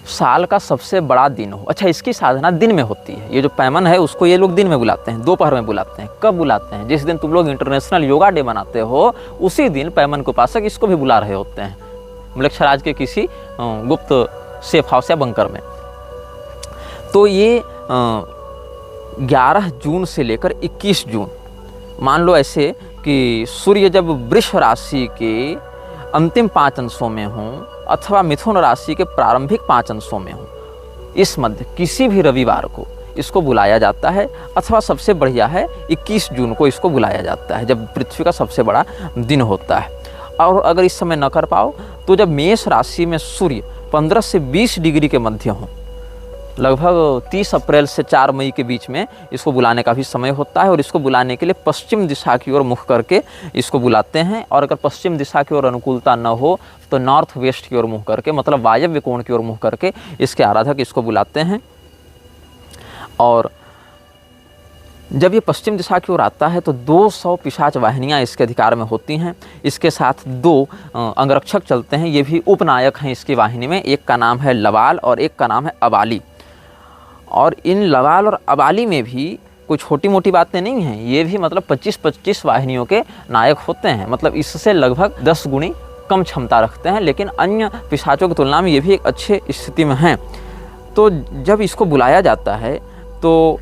साल का सबसे बड़ा दिन हो। अच्छा, इसकी साधना दिन में होती है। ये जो पैमन है उसको ये लोग दिन में बुलाते हैं, दोपहर में बुलाते हैं। कब बुलाते हैं? जिस दिन तुम लोग इंटरनेशनल योगा डे मनाते हो उसी दिन पैमन को उपासक इसको भी बुला रहे होते हैं, मलक्षराज के किसी गुप्त सेफ हाउस या बंकर में। तो ये 11 जून से लेकर 21 जून, मान लो ऐसे कि सूर्य जब वृष राशि के अंतिम 5 अंशों में हों अथवा मिथुन राशि के प्रारंभिक 5 अंशों में हों, इस मध्य किसी भी रविवार को इसको बुलाया जाता है। अथवा सबसे बढ़िया है 21 जून को इसको बुलाया जाता है, जब पृथ्वी का सबसे बड़ा दिन होता है। और अगर इस समय न कर पाओ तो जब मेष राशि में सूर्य 15 से 20 डिग्री के मध्य हों, लगभग 30 अप्रैल से 4 मई के बीच में इसको बुलाने का भी समय होता है। और इसको बुलाने के लिए पश्चिम दिशा की ओर मुख करके इसको बुलाते हैं। और अगर पश्चिम दिशा की ओर अनुकूलता न हो तो नॉर्थ वेस्ट की ओर मुँह करके, मतलब वायव्य कोण की ओर मुँह करके इसके आराधक इसको बुलाते हैं। और जब ये पश्चिम दिशा की ओर आता है तो 200 पिशाच वाहिनियाँ इसके अधिकार में होती हैं। इसके साथ 2 अंगरक्षक चलते हैं, ये भी उपनायक हैं इसकी वाहिनी में। एक का नाम है लबाल और एक का नाम है अबाली। और इन लबाल और अबाली में भी कोई छोटी मोटी बातें नहीं हैं, ये भी मतलब 25-25 वाहिनियों के नायक होते हैं। मतलब इससे लगभग 10 गुनी कम क्षमता रखते हैं, लेकिन अन्य पिशाचों की तुलना में ये भी एक अच्छे स्थिति में हैं। तो जब इसको बुलाया जाता है तो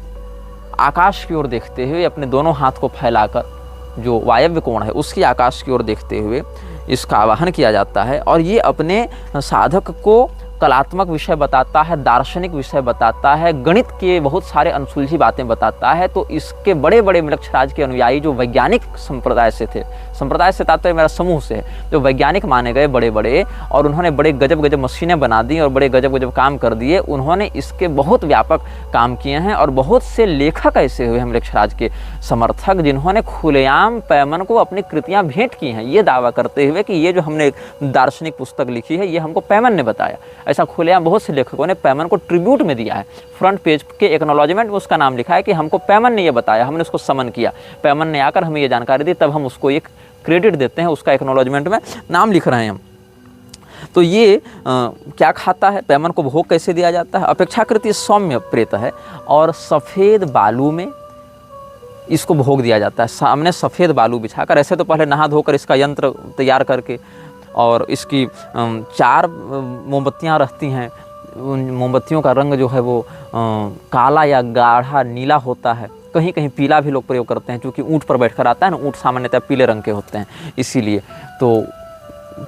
आकाश की ओर देखते हुए अपने दोनों हाथ को फैलाकर, जो वायव्य कोण है उसकी आकाश की ओर देखते हुए इसका आवाहन किया जाता है। और ये अपने साधक को कलात्मक विषय बताता है, दार्शनिक विषय बताता है, गणित के बहुत सारे अनसुलझी बातें बताता है। तो इसके बड़े बड़े मलक्षराज के अनुयायी जो वैज्ञानिक संप्रदाय से थे, संप्रदाय से तात्पर्य मेरा समूह से, जो वैज्ञानिक माने गए बड़े बड़े, और उन्होंने बड़े गजब गजब मशीनें बना दी और बड़े गजब गजब काम कर दिए, उन्होंने इसके बहुत व्यापक काम किए हैं। और बहुत से लेखक ऐसे हुए हैं मलक्षराज के समर्थक जिन्होंने खुलेआम पैमन को अपनी कृतियाँ भेंट की हैं, ये दावा करते हुए कि ये जो हमने दार्शनिक पुस्तक लिखी है ये हमको पैमन ने बताया। ऐसा खुलेआम बहुत से लेखकों ने पैमन को ट्रिब्यूट में दिया है। फ्रंट पेज के एक्नॉलेजमेंट में उसका नाम लिखा है कि हमको पैमन ने ये बताया, हमने उसको समन किया, पैमन ने आकर हमें ये जानकारी दी, तब हम उसको एक क्रेडिट देते हैं, उसका एक्नॉलेजमेंट में नाम लिख रहे हैं हम। तो ये क्या खाता है, पैमन को भोग कैसे दिया जाता है? अपेक्षाकृत सौम्य प्रेत है और सफ़ेद बालू में इसको भोग दिया जाता है। सामने सफ़ेद बालू बिछाकर, ऐसे तो पहले नहा धोकर इसका यंत्र तैयार करके, और इसकी 4 मोमबत्तियाँ रहती हैं। उन मोमबत्तियों का रंग जो है वो काला या गाढ़ा नीला होता है, कहीं कहीं पीला भी लोग प्रयोग करते हैं, क्योंकि ऊँट पर बैठकर आता है ना, ऊँट सामान्यतः पीले रंग के होते हैं, इसीलिए। तो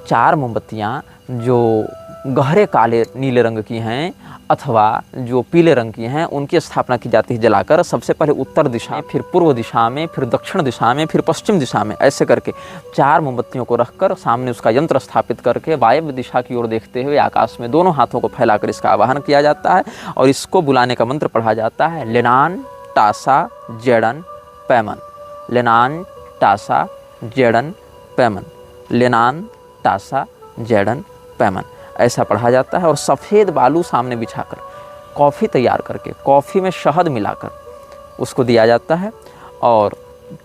4 मोमबत्तियाँ जो गहरे काले नीले रंग की हैं अथवा जो पीले रंग की हैं, उनकी स्थापना की जाती है जलाकर। सबसे पहले उत्तर दिशा, फिर पूर्व दिशा में, फिर दक्षिण दिशा में, फिर पश्चिम दिशा में, ऐसे करके 4 मोमबत्तियों को रखकर सामने उसका यंत्र स्थापित करके वायव्य दिशा की ओर देखते हुए आकाश में दोनों हाथों को फैलाकर इसका आवाहन किया जाता है। और इसको बुलाने का मंत्र पढ़ा जाता है, लेनान टासा जेडन पैमन, लेनान टासा जेडन पैमन, लेनान टासा जेडन पैमन, ऐसा पढ़ा जाता है। और सफ़ेद बालू सामने बिछाकर कॉफ़ी तैयार करके, कॉफ़ी में शहद मिलाकर उसको दिया जाता है। और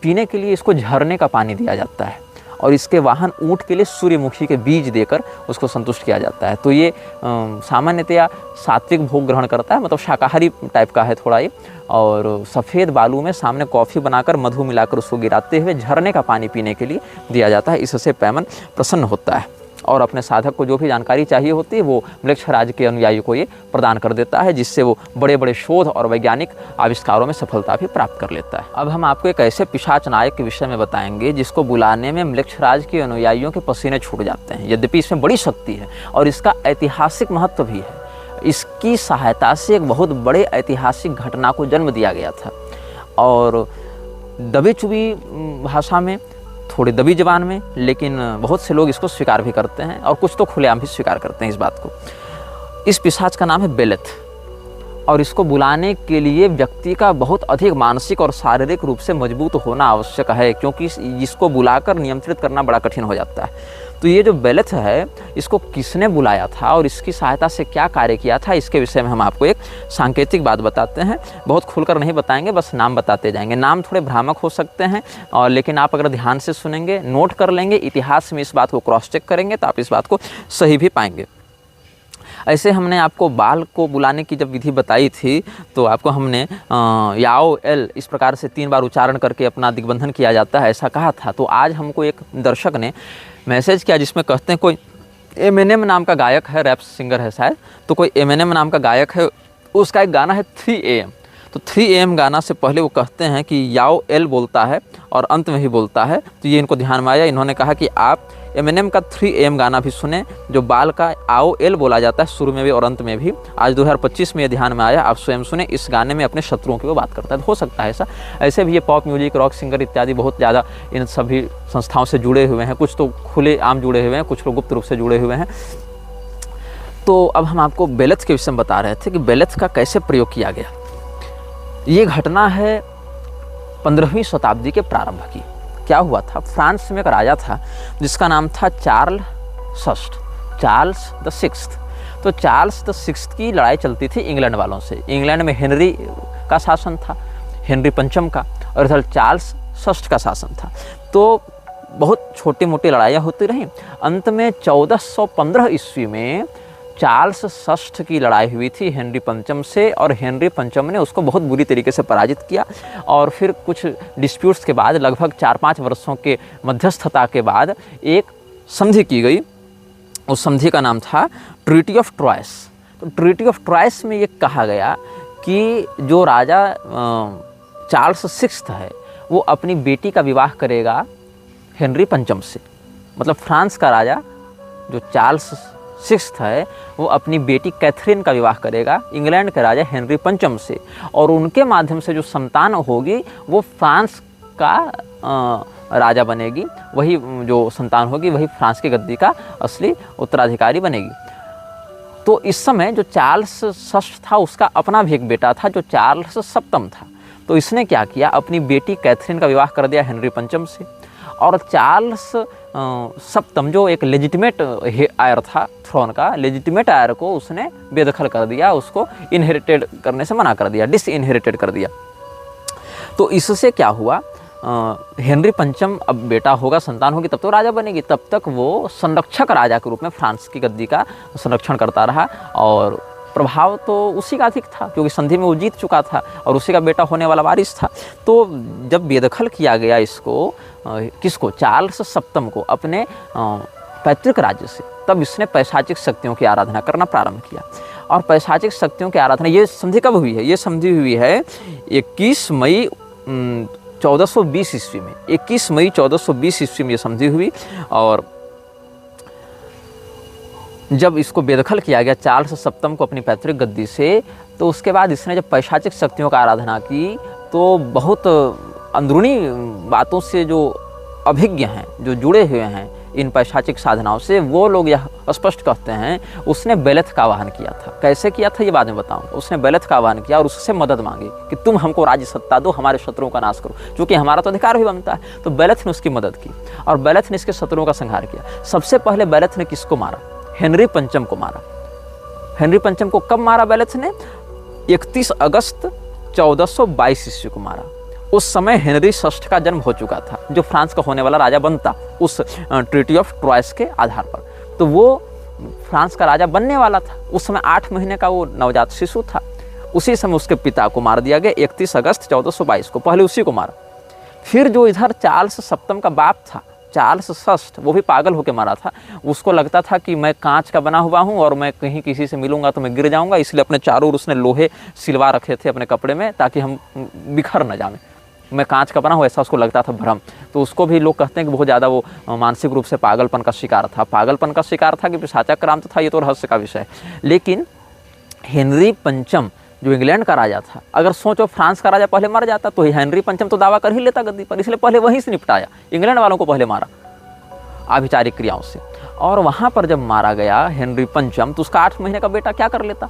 पीने के लिए इसको झरने का पानी दिया जाता है। और इसके वाहन ऊँट के लिए सूर्यमुखी के बीज देकर उसको संतुष्ट किया जाता है। तो ये सामान्यतया सात्विक भोग ग्रहण करता है, मतलब शाकाहारी टाइप का है थोड़ा ये। और सफ़ेद बालू में सामने कॉफ़ी बनाकर मधु मिलाकर उसको गिराते हुए झरने का पानी पीने के लिए दिया जाता है। इससे पैमन प्रसन्न होता है। और अपने साधक को जो भी जानकारी चाहिए होती है वो म्लेच्छराज के अनुयायी को ये प्रदान कर देता है, जिससे वो बड़े बड़े शोध और वैज्ञानिक आविष्कारों में सफलता भी प्राप्त कर लेता है। अब हम आपको एक ऐसे पिशाच नायक के विषय में बताएंगे जिसको बुलाने में म्लेच्छराज के अनुयायियों के पसीने छूट जाते हैं। यद्यपि इसमें बड़ी शक्ति है और इसका ऐतिहासिक महत्व भी है। इसकी सहायता से एक बहुत बड़े ऐतिहासिक घटना को जन्म दिया गया था और दबी चुबी भाषा में, थोड़ी दबी जबान में, लेकिन बहुत से लोग इसको स्वीकार भी करते हैं और कुछ तो खुलेआम भी स्वीकार करते हैं इस बात को। इस पिशाच का नाम है बेलेथ और इसको बुलाने के लिए व्यक्ति का बहुत अधिक मानसिक और शारीरिक रूप से मजबूत होना आवश्यक है, क्योंकि इसको बुलाकर नियंत्रित करना बड़ा कठिन हो जाता है। तो ये जो बेलेथ है, इसको किसने बुलाया था और इसकी सहायता से क्या कार्य किया था, इसके विषय में हम आपको एक सांकेतिक बात बताते हैं। बहुत खुलकर नहीं बताएंगे, बस नाम बताते जाएंगे। नाम थोड़े भ्रामक हो सकते हैं और लेकिन आप अगर ध्यान से सुनेंगे, नोट कर लेंगे, इतिहास में इस बात को क्रॉस चेक करेंगे तो आप इस बात को सही भी पाएंगे। ऐसे हमने आपको बाल को बुलाने की जब विधि बताई थी तो आपको हमने याओ एल इस प्रकार से 3 बार उच्चारण करके अपना दिग्बंधन किया जाता है, ऐसा कहा था। तो आज हमको एक दर्शक ने मैसेज किया जिसमें कहते हैं कोई एमिनेम नाम का गायक है, रैप सिंगर है शायद, तो कोई एमिनेम नाम का गायक है, उसका एक गाना है 3 AM। तो 3 AM गाना से पहले वो कहते हैं कि याओ एल बोलता है और अंत में ही बोलता है। तो ये इनको ध्यान में आया, इन्होंने कहा कि आप एमिनेम का 3 AM गाना भी सुने जो बाल का आओ एल बोला जाता है शुरू में भी और अंत में भी। आज 2025 में ये ध्यान में आया, आप स्वयं सुने। इस गाने में अपने शत्रुओं की वो बात करता है। हो सकता है ऐसा, ऐसे भी ये पॉप म्यूजिक, रॉक सिंगर इत्यादि बहुत ज़्यादा इन सभी संस्थाओं से जुड़े हुए हैं। कुछ तो खुले आम जुड़े हुए हैं, कुछ लोग गुप्त रूप से जुड़े हुए हैं। तो अब हम आपको बेलेथ के विषय में बता रहे थे कि बेलेथ का कैसे प्रयोग किया गया। ये घटना है 15वीं शताब्दी के प्रारंभ की। क्या हुआ था, फ्रांस में एक राजा था जिसका नाम था चार्ल्स द सिक्स्थ। तो चार्ल्स द सिक्स्थ की लड़ाई चलती थी इंग्लैंड वालों से। इंग्लैंड में हेनरी का शासन था, हेनरी पंचम का, और इधर चार्ल्स षष्ठ का शासन था। तो बहुत छोटी मोटी लड़ाइयाँ होती रहीं। अंत में 1415 ईस्वी में चार्ल्स षष्ठ की लड़ाई हुई थी हेनरी पंचम से और हेनरी पंचम ने उसको बहुत बुरी तरीके से पराजित किया। और फिर कुछ डिस्प्यूट्स के बाद, लगभग 4-5 वर्षों के मध्यस्थता के बाद एक संधि की गई। उस संधि का नाम था ट्रीटी ऑफ ट्रॉयस। तो ट्रीटी ऑफ ट्रॉयस में ये कहा गया कि जो राजा चार्ल्स सिक्स्थ है वो अपनी बेटी का विवाह करेगा हेनरी पंचम से। मतलब फ्रांस का राजा जो चार्ल्स सिक्स्थ है वो अपनी बेटी कैथरीन का विवाह करेगा इंग्लैंड के राजा हेनरी पंचम से, और उनके माध्यम से जो संतान होगी वो फ्रांस का राजा बनेगी। वही जो संतान होगी वही फ्रांस की गद्दी का असली उत्तराधिकारी बनेगी। तो इस समय जो चार्ल्स षष्ठ था उसका अपना भी एक बेटा था जो चार्ल्स सप्तम था। तो इसने क्या किया, अपनी बेटी कैथरीन का विवाह कर दिया हेनरी पंचम से, और चार्ल्स सप्तम जो एक लेजिटिमेट आयर था थ्रोन का, लेजिटिमेट आयर को उसने बेदखल कर दिया, उसको इनहेरिटेड करने से मना कर दिया, डिसइनहेरिटेड कर दिया। तो इससे क्या हुआ, हेनरी पंचम अब बेटा होगा, संतान होगी, तब तो राजा बनेगी। तब तक वो संरक्षक राजा के रूप में फ्रांस की गद्दी का संरक्षण करता रहा और प्रभाव तो उसी का अधिक था क्योंकि संधि में वो जीत चुका था और उसी का बेटा होने वाला वारिस था। तो जब बेदखल किया गया इसको, किसको, चार्ल्स सप्तम को अपने पैतृक राज्य से, तब इसने पैशाचिक शक्तियों की आराधना करना प्रारंभ किया। और पैशाचिक शक्तियों की आराधना, ये संधि कब हुई है, ये संधि हुई है 21 मई 1420 ईस्वी में। 21 मई 1420 ईस्वी में ये संधि हुई। और जब इसको बेदखल किया गया चार्ल्स सप्तम को अपनी पैतृक गद्दी से, तो उसके बाद इसने जब पैशाचिक शक्तियों का आराधना की तो बहुत अंदरूनी बातों से जो अभिज्ञ हैं, जो जुड़े हुए हैं इन पैशाचिक साधनाओं से, वो लोग यह स्पष्ट कहते हैं उसने बेलेथ का आवाहन किया था। कैसे किया था ये बाद में बताऊंगा। उसने बेलेथ का आवाहन किया और उससे मदद मांगी कि तुम हमको राज्य सत्ता दो, हमारे शत्रुओं का नाश करो, क्योंकि हमारा तो अधिकार भी बनता है। तो बेलेथ ने उसकी मदद की और बेलेथ ने इसके शत्रुओं का संहार किया। सबसे पहले बेलेथ ने किसको मारा, हेनरी पंचम को मारा। हेनरी पंचम को कब मारा बेलेथ ने, 31 अगस्त 1422 ईस्वी को मारा। उस समय हेनरी षष्ठ का जन्म हो चुका था जो फ्रांस का होने वाला राजा बनता उस ट्रीटी ऑफ ट्रॉयस के आधार पर। तो वो फ्रांस का राजा बनने वाला था। उस समय 8 महीने का वो नवजात शिशु था। उसी समय उसके पिता को मार दिया गया 31 अगस्त 1422 को, पहले उसी को मारा। फिर जो इधर चार्ल्स सप्तम का बाप था चार्ल्स षष्ठ वो भी पागल होकर मरा था। उसको लगता था कि मैं कांच का बना हुआ हूँ और मैं कहीं किसी से मिलूंगा तो मैं गिर जाऊंगा, इसलिए अपने चारों ओर उसने लोहे सिलवा रखे थे अपने कपड़े में ताकि हम बिखर न जाएं। मैं कांच का बना हूँ ऐसा उसको लगता था भ्रम। तो उसको भी लोग कहते हैं कि बहुत ज़्यादा वो मानसिक रूप से पागलपन का शिकार था। पागलपन का शिकार था कि पिशाचाक्रांत था, ये तो रहस्य का विषय है। लेकिन हेनरी पंचम जो इंग्लैंड का राजा था, अगर सोचो फ्रांस का राजा पहले मर जाता तो हेनरी पंचम तो दावा कर ही लेता गद्दी पर, इसलिए पहले वहीं से निपटाया, इंग्लैंड वालों को पहले मारा आभिचारिक क्रियाओं से। और वहाँ पर जब मारा गया हेनरी पंचम तो उसका 8 महीने का बेटा क्या कर लेता,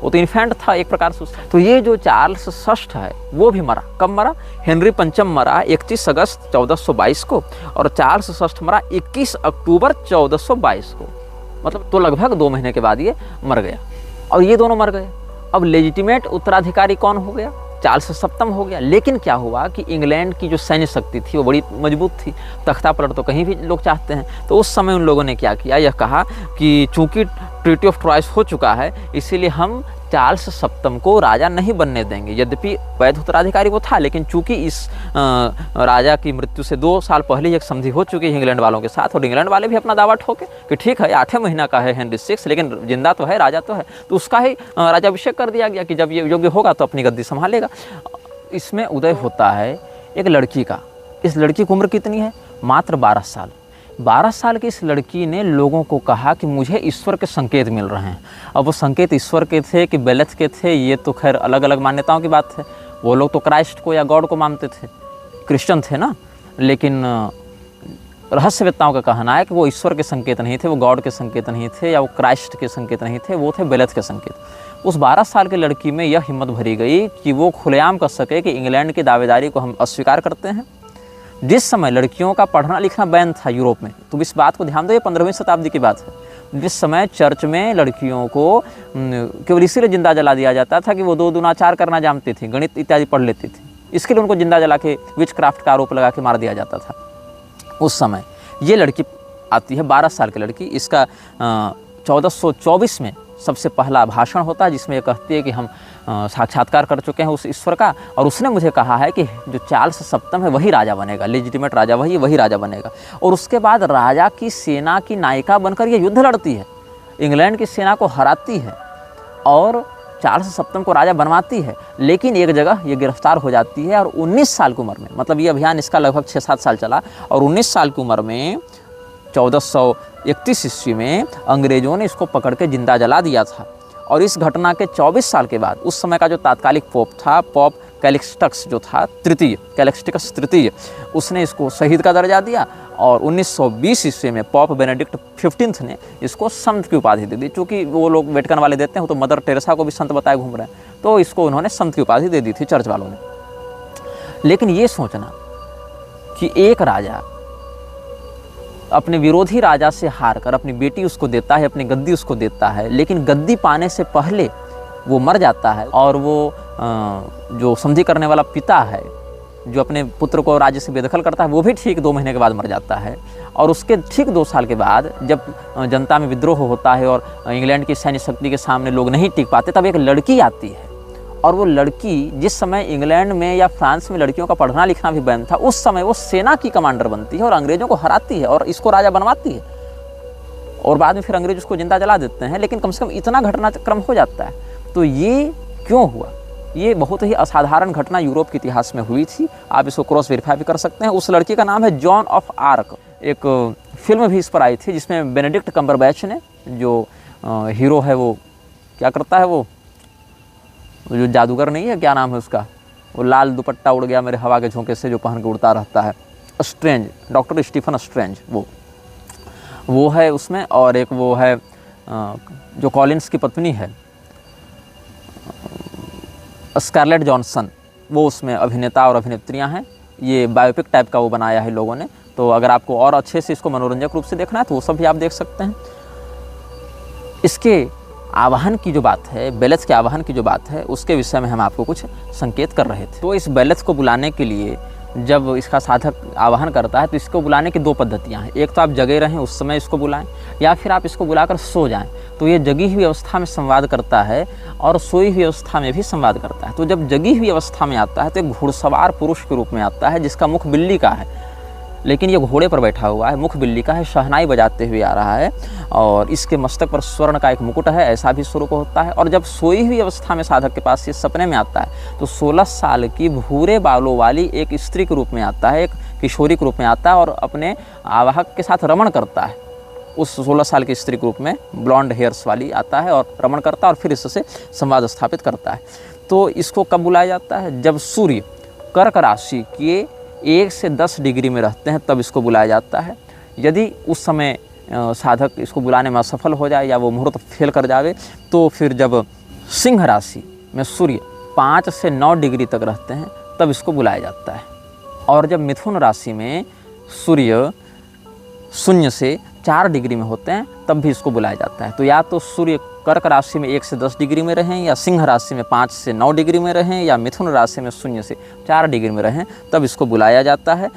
वो तो इन्फेंट था एक प्रकार से। तो ये जो चार्ल्स षष्ठ है वो भी मरा। कब मरा? हेनरी पंचम मरा 31 अगस्त 1422 को और चार्ल्स षष्ठ मरा 21 अक्टूबर 1422 को, मतलब तो लगभग 2 महीने के बाद ये मर गया और ये दोनों मर गए। अब लेजिटिमेट उत्तराधिकारी कौन हो गया? चार्ल्स सप्तम हो गया। लेकिन क्या हुआ कि इंग्लैंड की जो सैन्य शक्ति थी वो बड़ी मजबूत थी, तख्ता पलट तो कहीं भी लोग चाहते हैं। तो उस समय उन लोगों ने क्या किया, यह कहा कि चूंकि ट्रीटी ऑफ ट्राइस हो चुका है इसीलिए हम चार्ल्स सप्तम को राजा नहीं बनने देंगे। यद्यपि वैध उत्तराधिकारी वो था, लेकिन चूंकि इस राजा की मृत्यु से 2 साल पहले ही एक संधि हो चुकी है इंग्लैंड वालों के साथ और इंग्लैंड वाले भी अपना दावा ठोके कि ठीक है 8 महीना का है हेनरी 6 लेकिन जिंदा तो है, राजा तो है, तो उसका ही राजाभिषेक कर दिया गया कि जब ये योग्य होगा तो अपनी गद्दी संभालेगा। इसमें उदय होता है एक लड़की का। इस लड़की की उम्र कितनी है? मात्र 12 साल। 12 साल की इस लड़की ने लोगों को कहा कि मुझे ईश्वर के संकेत मिल रहे हैं। अब वो संकेत ईश्वर के थे कि बेलेथ के थे, ये तो खैर अलग अलग मान्यताओं की बात है। वो लोग तो क्राइस्ट को या गॉड को मानते थे, क्रिश्चियन थे ना, लेकिन रहस्यवेत्ताओं का कहना है कि वो ईश्वर के संकेत नहीं थे, वो गॉड के संकेत नहीं थे या वो क्राइस्ट के संकेत नहीं थे, वो थे बेलेथ के संकेत। उस 12 साल की लड़की में यह हिम्मत भरी गई कि वो खुलेआम कर सके कि इंग्लैंड की दावेदारी को हम अस्वीकार करते हैं। जिस समय लड़कियों का पढ़ना लिखना बैन था यूरोप में, तो इस बात को ध्यान दो, ये 15वीं शताब्दी की बात है। जिस समय चर्च में लड़कियों को केवल इसीलिए जिंदा जला दिया जाता था कि वो 2 दूना 4 करना जानती थी, गणित इत्यादि पढ़ लेती थी, इसके लिए उनको जिंदा जला के विच क्राफ्ट का आरोप लगा के मार दिया जाता था। उस समय ये लड़की आती है, 12 साल की लड़की। इसका 1424 में सबसे पहला भाषण होता है जिसमें ये कहती है कि हम साक्षात्कार कर चुके हैं उस ईश्वर का और उसने मुझे कहा है कि जो चार्ल्स सप्तम है वही राजा बनेगा, लेजिटिमेट राजा वही राजा बनेगा। और उसके बाद राजा की सेना की नायिका बनकर ये युद्ध लड़ती है, इंग्लैंड की सेना को हराती है और चार्ल्स सप्तम को राजा बनवाती है। लेकिन एक जगह ये गिरफ्तार हो जाती है और 19 साल की उम्र में, मतलब ये अभियान इसका लगभग 6-7 साल चला और 19 साल की उम्र में 1431 ईस्वी में अंग्रेजों ने इसको पकड़ के जिंदा जला दिया था। और इस घटना के 24 साल के बाद उस समय का जो तात्कालिक पोप था, पोप कैलिक्सटस जो था कैलिक्सटिकस तृतीय, उसने इसको शहीद का दर्जा दिया और 1920 ईस्वी में पोप बेनेडिक्ट 15 ने इसको संत की उपाधि दे दी। चूँकि वो लोग वेटिकन वाले देते हैं, तो मदर टेरेसा को भी संत बताए घूम रहे हैं, तो इसको उन्होंने संत की उपाधि दे दी थी चर्च वालों ने। लेकिन ये सोचना कि एक राजा अपने विरोधी राजा से हार कर अपनी बेटी उसको देता है, अपनी गद्दी उसको देता है, लेकिन गद्दी पाने से पहले वो मर जाता है और वो जो संधि करने वाला पिता है जो अपने पुत्र को राज्य से बेदखल करता है वो भी ठीक 2 महीने के बाद मर जाता है। और उसके ठीक 2 साल के बाद जब जनता में विद्रोह होता है और इंग्लैंड की सैन्य शक्ति के सामने लोग नहीं टिक पाते, तब एक लड़की आती है और वो लड़की, जिस समय इंग्लैंड में या फ्रांस में लड़कियों का पढ़ना लिखना भी बैन था, उस समय वो सेना की कमांडर बनती है और अंग्रेजों को हराती है और इसको राजा बनवाती है और बाद में फिर अंग्रेज उसको जिंदा जला देते हैं। लेकिन कम से कम इतना घटनाक्रम हो जाता है। तो ये क्यों हुआ? ये बहुत ही असाधारण घटना यूरोप के इतिहास में हुई थी। आप इसको क्रॉस वेरीफाई भी कर सकते हैं। उस लड़की का नाम है जॉन ऑफ आर्क। एक फिल्म भी इस पर आई थी जिसमें बेनेडिक्ट कम्बरबैच ने, जो हीरो है, वो क्या करता है, वो जो जादूगर नहीं है, क्या नाम है उसका, वो लाल दुपट्टा उड़ गया मेरे हवा के झोंके से जो पहन के उड़ता रहता है, स्ट्रेंज, डॉक्टर स्टीफन स्ट्रेंज, वो है उसमें। और एक वो है जो कॉलिंस की पत्नी है, स्कारलेट जॉनसन, वो उसमें अभिनेता और अभिनेत्रियां हैं। ये बायोपिक टाइप का वो बनाया है लोगों ने। तो अगर आपको और अच्छे से इसको मनोरंजक रूप से देखना है तो वो सब भी आप देख सकते हैं। इसके आवाहन की जो बात है, बेलेथ के आवाहन की जो बात है, उसके विषय में हम आपको कुछ संकेत कर रहे थे। तो इस बेलेथ को बुलाने के लिए जब इसका साधक आवाहन करता है तो इसको बुलाने की 2 पद्धतियाँ हैं। एक तो आप जगे रहें उस समय इसको बुलाएं, या फिर आप इसको बुलाकर सो जाएं। तो ये जगी हुई अवस्था में संवाद करता है और सोई हुई अवस्था में भी संवाद करता है। तो जब जगी हुई अवस्था में आता है तो एक घुड़सवार पुरुष के रूप में आता है जिसका मुख बिल्ली का है, लेकिन ये घोड़े पर बैठा हुआ है, मुख बिल्ली का है, शहनाई बजाते हुए आ रहा है और इसके मस्तक पर स्वर्ण का एक मुकुट है, ऐसा भी स्वरूप होता है। और जब सोई हुई अवस्था में साधक के पास ये सपने में आता है तो 16 साल की भूरे बालों वाली एक स्त्री के रूप में आता है, एक किशोरी के रूप में आता है और अपने आवाहक के साथ रमण करता है। उस 16 साल की स्त्री के रूप में ब्लॉन्ड हेयर्स वाली आता है और रमण करता है और फिर इससे संवाद स्थापित करता है। तो इसको कब बुलाया जाता है? जब सूर्य कर्क राशि के 1 से 10 डिग्री में रहते हैं तब इसको बुलाया जाता है। यदि उस समय साधक इसको बुलाने में असफल हो जाए या वो मुहूर्त फेल कर जावे तो फिर जब सिंह राशि में सूर्य 5 से 9 डिग्री तक रहते हैं तब इसको बुलाया जाता है। और जब मिथुन राशि में सूर्य 0 से 4 डिग्री में होते हैं तब भी इसको बुलाया जाता है। तो या तो सूर्य कर्क राशि में 1 से 10 डिग्री में रहें, या सिंह राशि में 5 से 9 डिग्री में रहें, या मिथुन राशि में 0 से 4 डिग्री में रहें, तब इसको बुलाया जाता है।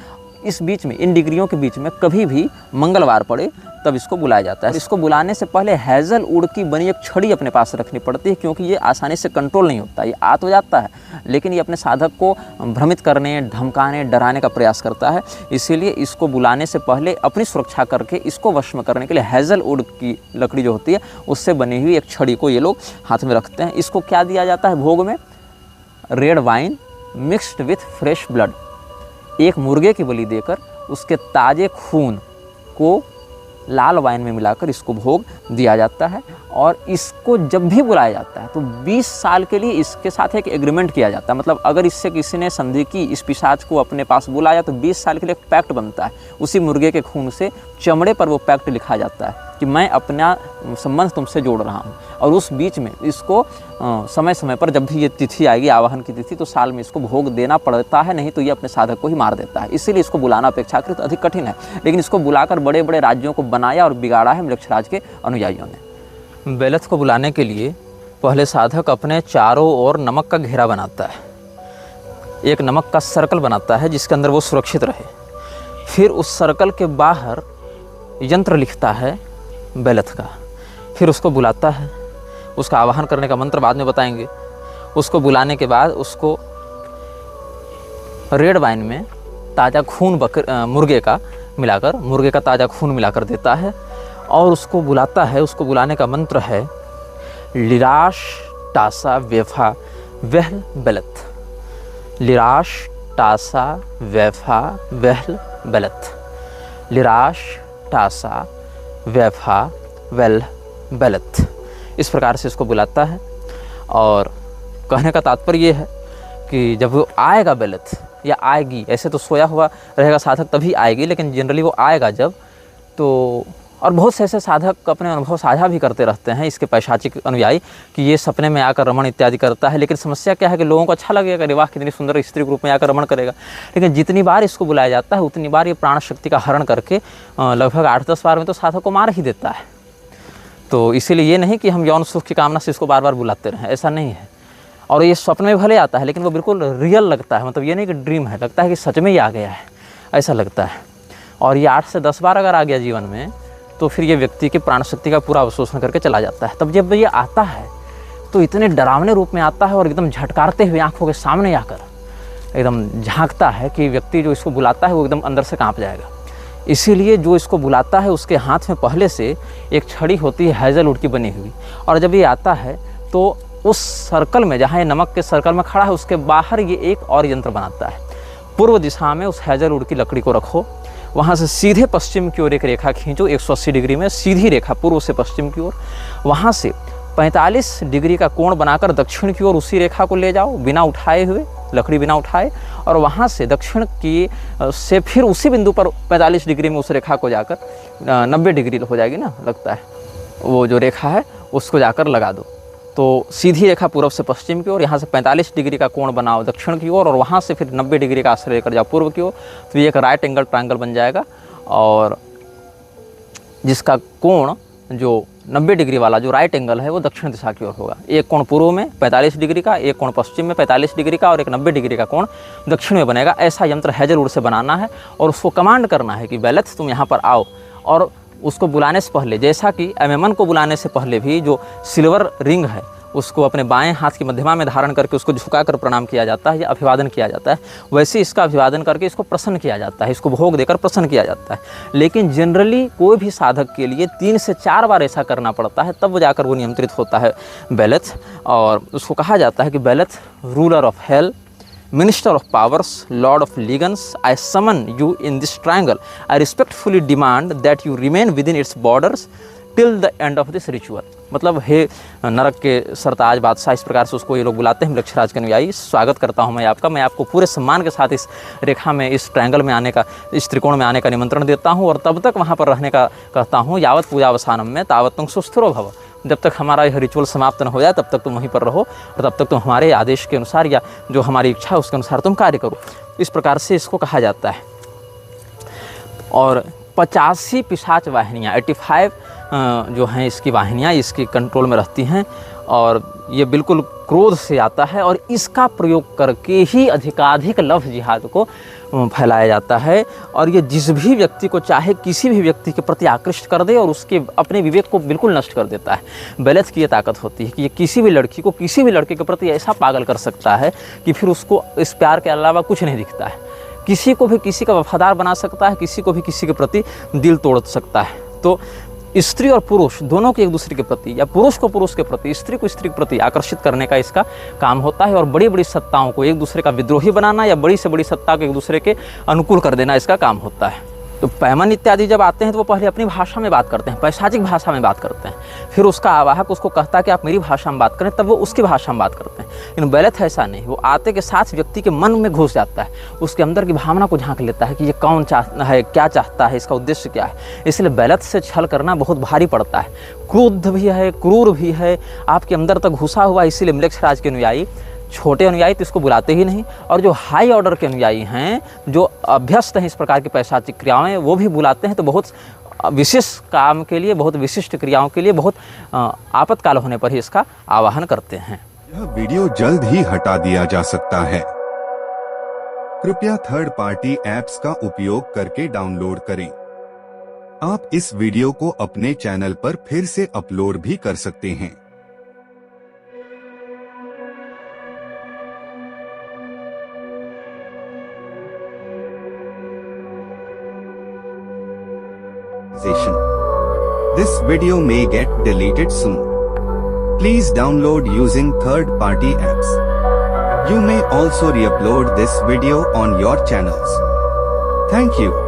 इस बीच में, इन डिग्रियों के बीच में कभी भी मंगलवार पड़े तब इसको बुलाया जाता है। इसको बुलाने से पहले हैज़ल वुड की बनी एक छड़ी अपने पास रखनी पड़ती है, क्योंकि ये आसानी से कंट्रोल नहीं होता। ये आ तो जाता है लेकिन ये अपने साधक को भ्रमित करने, धमकाने, डराने का प्रयास करता है। इसीलिए इसको बुलाने से पहले अपनी सुरक्षा करके इसको वश में करने के लिए हैज़ल वुड की लकड़ी जो होती है उससे बनी हुई एक छड़ी को ये लोग हाथ में रखते हैं। इसको क्या दिया जाता है भोग में? Red wine mixed with fresh blood. एक मुर्गे की बलि देकर उसके ताज़े खून को लाल वाइन में मिलाकर इसको भोग दिया जाता है। और इसको जब भी बुलाया जाता है तो 20 साल के लिए इसके साथ एक एग्रीमेंट किया जाता है। मतलब अगर इससे किसी ने संधि की, इस पिशाच को अपने पास बुलाया तो 20 साल के लिए एक पैक्ट बनता है। उसी मुर्गे के खून से चमड़े पर वो पैक्ट लिखा जाता है कि मैं अपना संबंध तुमसे जोड़ रहा हूँ। और उस बीच में इसको समय समय पर जब भी ये तिथि आएगी, आवाहन की तिथि, तो साल में इसको भोग देना पड़ता है, नहीं तो ये अपने साधक को ही मार देता है। इसीलिए इसको बुलाना अपेक्षाकृत अधिक कठिन है। लेकिन इसको बुलाकर बड़े बड़े राज्यों को बनाया और बिगाड़ा है मृक्षराज के अनुयायियों ने। बेलथ को बुलाने के लिए पहले साधक अपने चारों ओर नमक का घेरा बनाता है, एक नमक का सर्कल बनाता है जिसके अंदर वो सुरक्षित रहे। फिर उस सर्कल के बाहर यंत्र लिखता है बेलथ का, फिर उसको बुलाता है। उसका आवाहन करने का मंत्र बाद में बताएंगे। उसको बुलाने के बाद उसको रेड वाइन में ताज़ा खून मुर्गे का ताज़ा खून मिलाकर देता है और उसको बुलाता है। उसको बुलाने का मंत्र है लिराश टासा वेफा वहल बेलथ। लिराश टासा वेफा वहल बेलथ। लिराश टासा वेफा वेल बेलथ। इस प्रकार से इसको बुलाता है। और कहने का तात्पर्य ये है कि जब वो आएगा बेलथ या आएगी, ऐसे तो सोया हुआ रहेगा साधक तभी आएगी, लेकिन जनरली वो आएगा जब तो। और बहुत से ऐसे साधक अपने अनुभव साझा भी करते रहते हैं इसके पैशाचिक अनुयायी कि ये सपने में आकर रमण इत्यादि करता है। लेकिन समस्या क्या है कि लोगों को अच्छा लगेगा, वाह कितनी सुंदर स्त्री के रूप में आकर रमण करेगा। लेकिन जितनी बार इसको बुलाया जाता है उतनी बार ये प्राण शक्ति का हरण करके लगभग 8-10 बार में तो साधक को मार ही देता है। तो इसीलिए ये नहीं कि हम यौन सुख की कामना से इसको बार बार बुलाते रहें, ऐसा नहीं है। और ये स्वप्न में भले आता है लेकिन वो बिल्कुल रियल लगता है, मतलब ये नहीं कि ड्रीम है, लगता है कि सच में ही आ गया है, ऐसा लगता है। और ये 8 से 10 बार अगर आ गया जीवन में तो फिर ये व्यक्ति की प्राण शक्ति का पूरा अवशोषण करके चला जाता है। तब जब ये आता है तो इतने डरावने रूप में आता है और एकदम झटकारते हुए आँखों के सामने आकर एकदम झांकता है कि व्यक्ति जो इसको बुलाता है वो एकदम अंदर से काँप जाएगा। इसीलिए जो इसको बुलाता है उसके हाथ में पहले से एक छड़ी होती है हैज़ल वुड की बनी हुई। और जब ये आता है तो उस सर्कल में, जहाँ ये नमक के सर्कल में खड़ा है, उसके बाहर ये एक और यंत्र बनाता है। पूर्व दिशा में उस हैज़ल वुड की लकड़ी को रखो, वहाँ से सीधे पश्चिम की ओर एक रेखा खींचो 180 डिग्री में, सीधी रेखा पूर्व से पश्चिम की ओर। वहाँ से 45 डिग्री का कोण बनाकर दक्षिण की ओर उसी रेखा को ले जाओ बिना उठाए हुए, लकड़ी बिना उठाए। और वहाँ से दक्षिण की से फिर उसी बिंदु पर 45 डिग्री में उस रेखा को जाकर 90 डिग्री हो जाएगी ना, लगता है वो जो रेखा है उसको जाकर लगा दो। तो सीधी रेखा पूर्व से पश्चिम की ओर, यहाँ से 45 डिग्री का कोण बनाओ दक्षिण की ओर और वहाँ से फिर 90 डिग्री का आश्रय लेकर जाओ पूर्व की ओर। तो ये एक राइट एंगल ट्रायंगल बन जाएगा और जिसका कोण जो 90 डिग्री वाला जो राइट एंगल है वो दक्षिण दिशा की ओर होगा। एक कोण पूर्व में 45 डिग्री का, एक कोण पश्चिम में 45 डिग्री का और एक 90 डिग्री का कोण दक्षिण में बनेगा। ऐसा यंत्र हैज़ल वुड से बनाना है और उसको कमांड करना है कि बेलथ तुम यहाँ पर आओ। और उसको बुलाने से पहले, जैसा कि एमेमन को बुलाने से पहले भी जो सिल्वर रिंग है उसको अपने बाएं हाथ की मध्यमा में धारण करके उसको झुकाकर प्रणाम किया जाता है या अभिवादन किया जाता है, वैसे इसका अभिवादन करके इसको प्रसन्न किया जाता है, इसको भोग देकर प्रसन्न किया जाता है। लेकिन जनरली कोई भी साधक के लिए 3 से 4 बार ऐसा करना पड़ता है, तब वो जाकर वो नियंत्रित होता है बेलेथ। और उसको कहा जाता है कि Beleth ruler of hell, Minister of powers, Lord of legends, I summon you in this triangle. I respectfully demand that you remain within its borders till the end of this ritual. मतलब हे नरक के सरताज बादशाह, इस प्रकार से उसको ये लोग बुलाते हैं मृक्षराज के अनुयायी। स्वागत करता हूँ मैं आपका, मैं आपको पूरे सम्मान के साथ इस रेखा में, इस ट्रायंगल में आने का, इस त्रिकोण में आने का निमंत्रण देता हूँ और तब तक वहाँ पर रहने का कहता हूँ। यावत पूजावसानम में तावत तुम सुस्थिरो भव, जब तक हमारा यह रिचुअल समाप्त न हो जाए तब तक तुम वहीं पर रहो और तब तक तुम हमारे आदेश के अनुसार या जो हमारी इच्छा है उसके अनुसार तुम कार्य करो। इस प्रकार से इसको कहा जाता है। और 85 पिशाच वाहिनियाँ, 85 जो हैं इसकी वाहिनियाँ इसकी कंट्रोल में रहती हैं और ये बिल्कुल क्रोध से आता है और इसका प्रयोग करके ही अधिकाधिक लव जिहाद को फैलाया जाता है। और ये जिस भी व्यक्ति को चाहे किसी भी व्यक्ति के प्रति आकृष्ट कर दे और उसके अपने विवेक को बिल्कुल नष्ट कर देता है। बेलेथ की ये ताकत होती है कि ये किसी भी लड़की को किसी भी लड़के के प्रति ऐसा पागल कर सकता है कि फिर उसको इस प्यार के अलावा कुछ नहीं दिखता है। किसी को भी किसी का वफादार बना सकता है, किसी को भी किसी के प्रति दिल तोड़ सकता है। तो स्त्री और पुरुष दोनों के एक दूसरे के प्रति या पुरुष को पुरुष के प्रति, स्त्री को स्त्री के प्रति आकर्षित करने का इसका काम होता है और बड़ी बड़ी सत्ताओं को एक दूसरे का विद्रोही बनाना या बड़ी से बड़ी सत्ता को एक दूसरे के अनुकूल कर देना इसका काम होता है। तो पैमन इत्यादि जब आते हैं तो वो पहले अपनी भाषा में बात करते हैं, पैशाचिक भाषा में बात करते हैं, फिर उसका आवाहक उसको कहता है कि आप मेरी भाषा में बात करें, तब वो उसकी भाषा में बात करते हैं। लेकिन बेलेथ ऐसा नहीं, वो आते के साथ व्यक्ति के मन में घुस जाता है, उसके अंदर की भावना को झांक लेता है कि ये कौन चाहता है, क्या चाहता है, इसका उद्देश्य क्या है। इसलिए बेलेथ से छल करना बहुत भारी पड़ता है, क्रोध भी है, क्रूर भी है, आपके अंदर तक घुसा हुआ। इसीलिए मृक्षराज के अनुयायी, छोटे अनुयायी तो इसको बुलाते ही नहीं, और जो हाई ऑर्डर के अनुयायी हैं, जो अभ्यस्त हैं इस प्रकार की पैशाचिक क्रियाएं, वो भी बुलाते हैं। तो बहुत विशेष काम के लिए, बहुत विशिष्ट क्रियाओं के लिए, बहुत आपातकाल होने पर ही इसका आवाहन करते हैं। यह वीडियो जल्द ही हटा दिया जा सकता है। कृपया थर्ड पार्टी ऐप्स का उपयोग करके डाउनलोड करें। आप इस वीडियो को अपने चैनल पर फिर से अपलोड भी कर सकते हैं। This video may get deleted soon. Please download using third-party apps. You may also re-upload this video on your channels. Thank you.